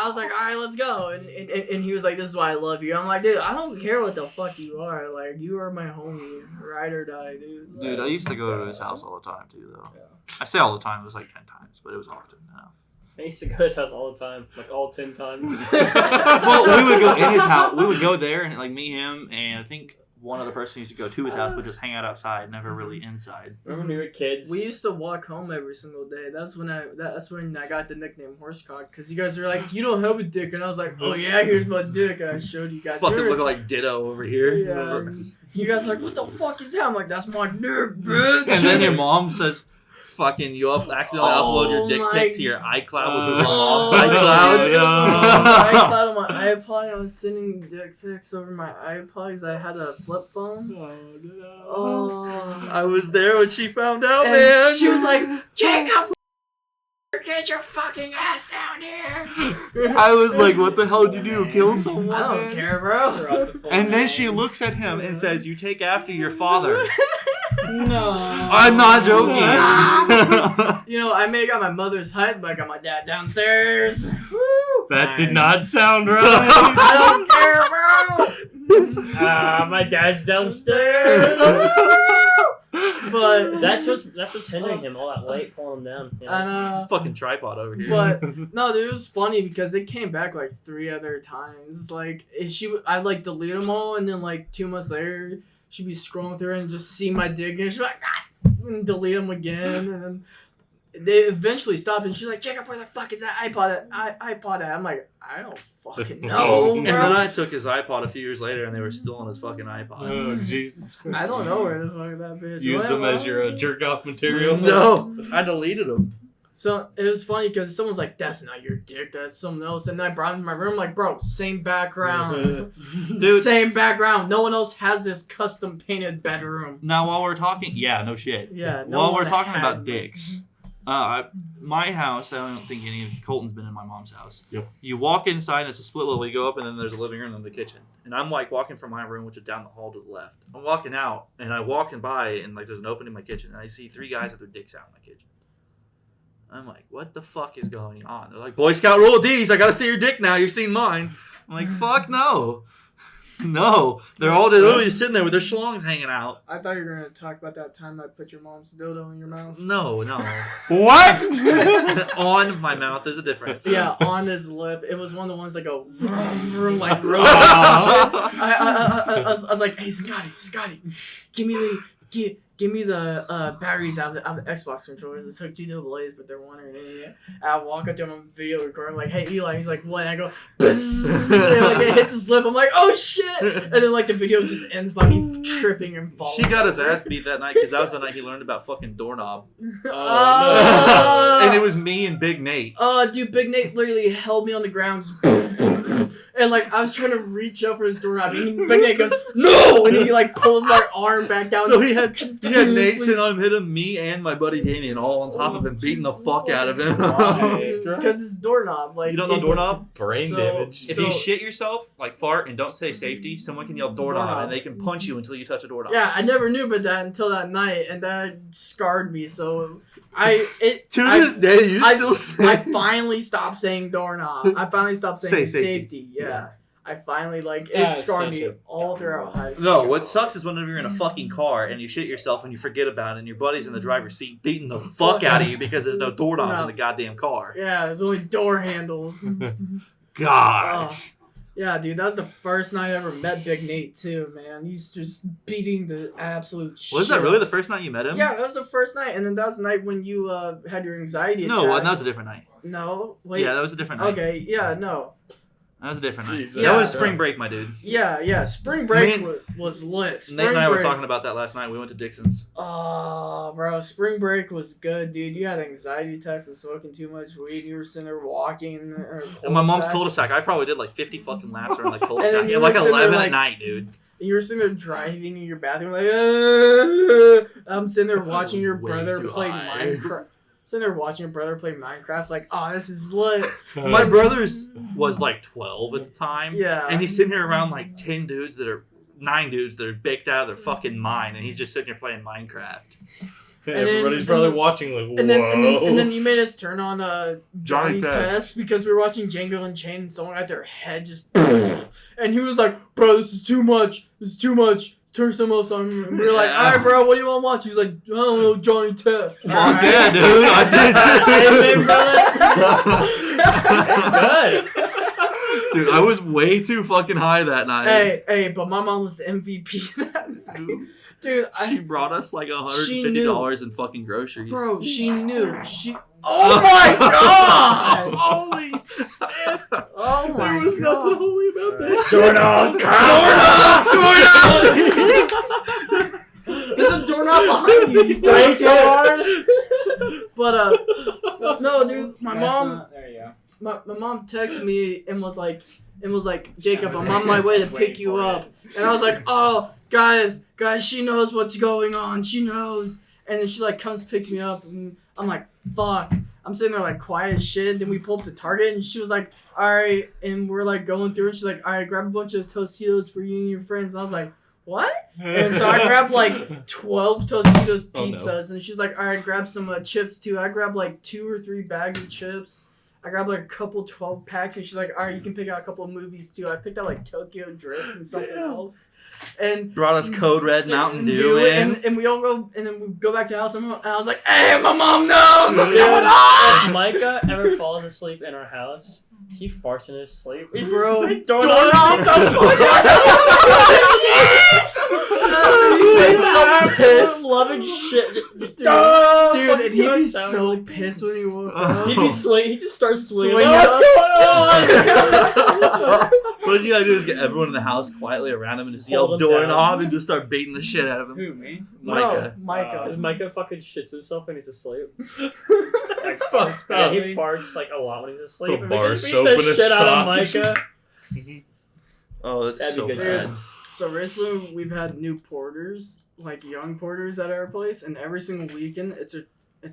was like, all right, let's go. And he was like, this is why I love you. I'm like, dude, I don't care what the fuck you are. Like, you are my homie, ride or die, dude. Dude, I used to go to his house all the time too, though. Yeah. I say all the time. It was like 10 times, but it was often enough. I used to go to his house all the time, like all 10 times. Well, we would go in his house. We would go there, and like me, him, and I think one other person used to go to his house, but just hang out outside, never really inside. Remember when we were kids? We used to walk home every single day. That's when I got the nickname Horsecock, because you guys were like, you don't have a dick, and I was like, oh yeah, here's my dick. And I showed you guys. Fucking You were- looking like Ditto over here. Yeah. You guys are like, what the fuck is that? I'm like, that's my dick, bitch. And then your mom says, fucking, you accidentally upload your dick my pic to your iCloud, which was your Oh, mom's Dude, iCloud. it was my mom's iCloud on my iPod. I was sending dick pics over my iPod because I had a flip phone. Oh. I was there when she found out, And man. she was like, Jacob, get your fucking ass down here. I was like, what the hell did you do? Kill someone? I don't man? care, bro. Throughout the full And then night. she looks at him and says, you take after your father. No. I'm not joking. You know, I may have got my mother's height, but I got my dad downstairs. Woo. That did not sound right. I don't care, bro. My dad's downstairs. But That's what's hindering him. All that weight pulling him down. I Yeah. know. Fucking tripod over here. But no, dude, it was funny because it came back like 3 other times. Like I like delete them all, and then like 2 months later, she'd be scrolling through and just see my dick, and she's like, God, and delete them again, and then they eventually stopped, and she's like, Jacob, where the fuck is that iPod at? I'm like, I don't fucking know, And bro. then I took his iPod a few years later, and they were still on his fucking iPod. Oh, Jesus Christ. I don't know where the fuck that bitch Use went, them as bro. your jerk off material. No, I deleted him. So it was funny because someone's like, that's not your dick, that's someone else. And I brought him to my room, like, bro, same background. Dude. Same background. No one else has this custom painted bedroom. Now, while we're talking, yeah, no shit. Yeah. No While we're one talking had about one. dicks, my house, I don't think any of Kolten's been in my mom's house. Yep. You walk inside, and it's a split level. You go up, and then there's a living room and the kitchen. And I'm like walking from my room, which is down the hall to the left. I'm walking out, and I walking by, and like there's an opening in my kitchen, and I see 3 guys with their dicks out in my kitchen. I'm like, what the fuck is going on? They're like, Boy Scout rule D's, I gotta see your dick now. You've seen mine. I'm like, fuck no. No. They're all literally just sitting there with their schlongs hanging out. I thought you were going to talk about that time I put your mom's dildo in your mouth. No. What? On my mouth, there's a difference. Yeah, on his lip. It was one of the ones that go vroom, vroom, like robots and shit. I was like, hey, Scotty, give me the batteries out of the Xbox controllers. It took 2 double A's, but they're wondering. I walk up to him on video recorder. I'm like, hey, Eli. He's like, what? And I go, bzzz, and like it hits his lip. I'm like, oh shit! And then like the video just ends by me tripping and falling. He got his ass beat that night because that was the night he learned about fucking doorknob. Oh, And it was me and Big Nate. Dude, Big Nate literally held me on the ground. And like I was trying to reach up for his doorknob, and Big Nate goes, no! And he like pulls my arm back down. So he had Nate sitting on him, hit him, me and my buddy Damien all on top of him, beating the fuck out of him. Because it's doorknob. Like You don't know doorknob? Brain So- damage. If you shit yourself, like fart, and don't say safety, someone can yell doorknob, and they can punch you until you touch a doorknob. Yeah, I never knew about that until that night, and that scarred me. So To this day, you still say. I finally stopped saying doorknob. I finally stopped saying Say safety. safety. Yeah. I finally it That's scarred such me a all dumb throughout one. high school. No, what sucks is whenever you're in a fucking car and you shit yourself and you forget about it and your buddy's in the driver's seat beating the fuck out of you because there's no doorknobs in the goddamn car. Yeah, there's only door handles. Gosh. Yeah, dude, that was the first night I ever met Big Nate too, man. He's just beating the absolute shit. Was that really the first night you met him? Yeah, that was the first night, and then that was the night when you had your anxiety attack. No, that was a different night. No, wait. Yeah, that was a different night. Okay, yeah, no. That was a different night. Jesus. That was Yeah. spring break, my dude. Yeah, Spring break Man. was lit. Spring Nate and I were break- talking about that last night. We went to Dixon's. Oh, bro, spring break was good, dude. You had an anxiety attack from smoking too much weed. You were sitting there walking in In my mom's cul-de-sac, I probably did like 50 fucking laps around the then cul-de-sac. you At like were sitting there 11 like- at night, dude. And you were sitting there driving in your bathroom like, I'm sitting there watching your Way brother too play high. Minecraft. Sitting there watching your brother play Minecraft like, oh, this is lit. My brother's was like 12 at the time. Yeah. And he's sitting here around like 9 dudes that are baked out of their fucking mind, and he's just sitting here playing Minecraft. Everybody's probably watching like, whoa. And then you made us turn on Johnny Johnny Test. Test because we were watching Django Unchained and someone got their head just and he was like, bro, this is too much. This is too much. Turn some else on. And we were like, all right, bro, what do you want to watch? He's like, I don't know, Johnny Test. Fuck All right. yeah, dude. I did too. It's good. Dude, I was way too fucking high that night. Hey, but my mom was the MVP that night. Dude, She brought us like $150 in fucking groceries. bro, she knew. Oh my god! Holy shit. Oh my There was god. nothing holy about that. There's a doorknob behind you. You Right so hard. But no, dude, my mom, There you go. my mom texted me and was like, Jacob, I'm on my way to pick you up. And I was like, oh, guys, she knows what's going on. She knows. And then she like comes pick me up, and I'm like, fuck. I'm sitting there like quiet as shit. Then we pull up to Target, and she was like, all right. And we're like going through, and she's like, all right, grab a bunch of Tostitos for you and your friends. And I was like, what? And so I grabbed like 12 Tostitos Oh, no. pizzas, and she's like, all right, grab some chips too. I grabbed like 2 or 3 bags of chips. I grabbed like a couple 12 packs, and she's like, all right, you can pick out a couple of movies too. I picked out like Tokyo Drift and something else. And Brought us Code Red Mountain Dew in. and we all go, and then we go back to the house, and I was like, hey, my mom knows what's Dude, going on! If Micah ever falls asleep in our house, he farts in his sleep. He's Bro, just like, doorknob the fuck out! He'd be so pissed. Loving shit. Dude, and he'd be Fucking so like- pissed when he woke up. He'd be swinging. He just starts swinging. Swinging Like, up. what's going on? What you gotta do is get everyone in the house quietly around him and just Hold yell him doorknob down. and just start beating the shit out of him. Who, me? Micah. No, Micah. Because Micah fucking shits himself when he's asleep. That's fucked Yeah, up. he farts like a lot when he's asleep. Put And bar we just beat soap the in his shit out of sock. Micah. Oh, that's That'd be so good bad. times. So recently we've had new porters, like young porters at our place, and every single weekend it's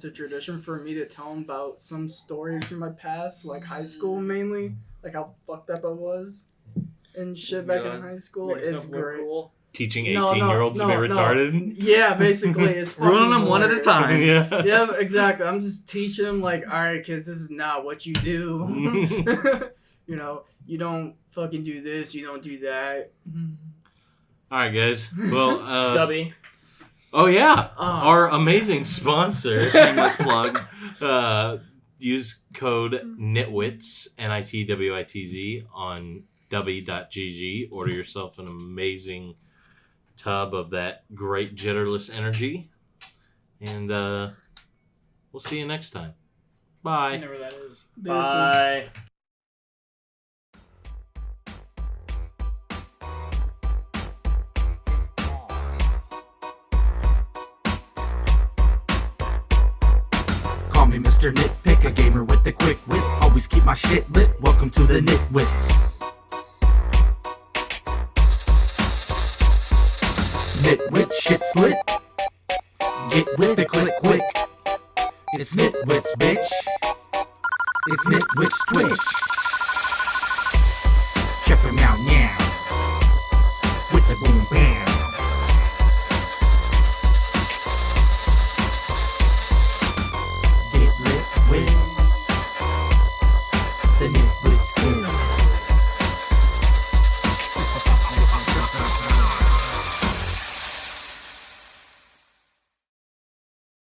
a tradition for me to tell them about some story from my past, like high school mainly, like how fucked up I was and shit back in high school. Make It's yourself look great. cool. Teaching No, 18-year-olds to be no. retarded. Yeah, basically it's fucking Ruin them one at a hilarious. time. Yeah. Yeah, exactly. I'm just teaching them like, all right, kids, this is not what you do. You know, you don't fucking do this, you don't do that. All right, guys. Well, Dubby. oh yeah, Uh, our amazing sponsor. Shameless plug. Use code Nitwitz NITWITZ on W.GG. Order yourself an amazing tub of that great jitterless energy, and we'll see you next time. I Bye. know where that is. Bye. Call me Mr. Nitpick, a gamer with the quick wit. Always keep my shit lit. Welcome to the Nitwitz. Nitwit shit's lit. Get with the click quick. It's Nitwitz, bitch. It's Nitwitz Twitch. Check them out now.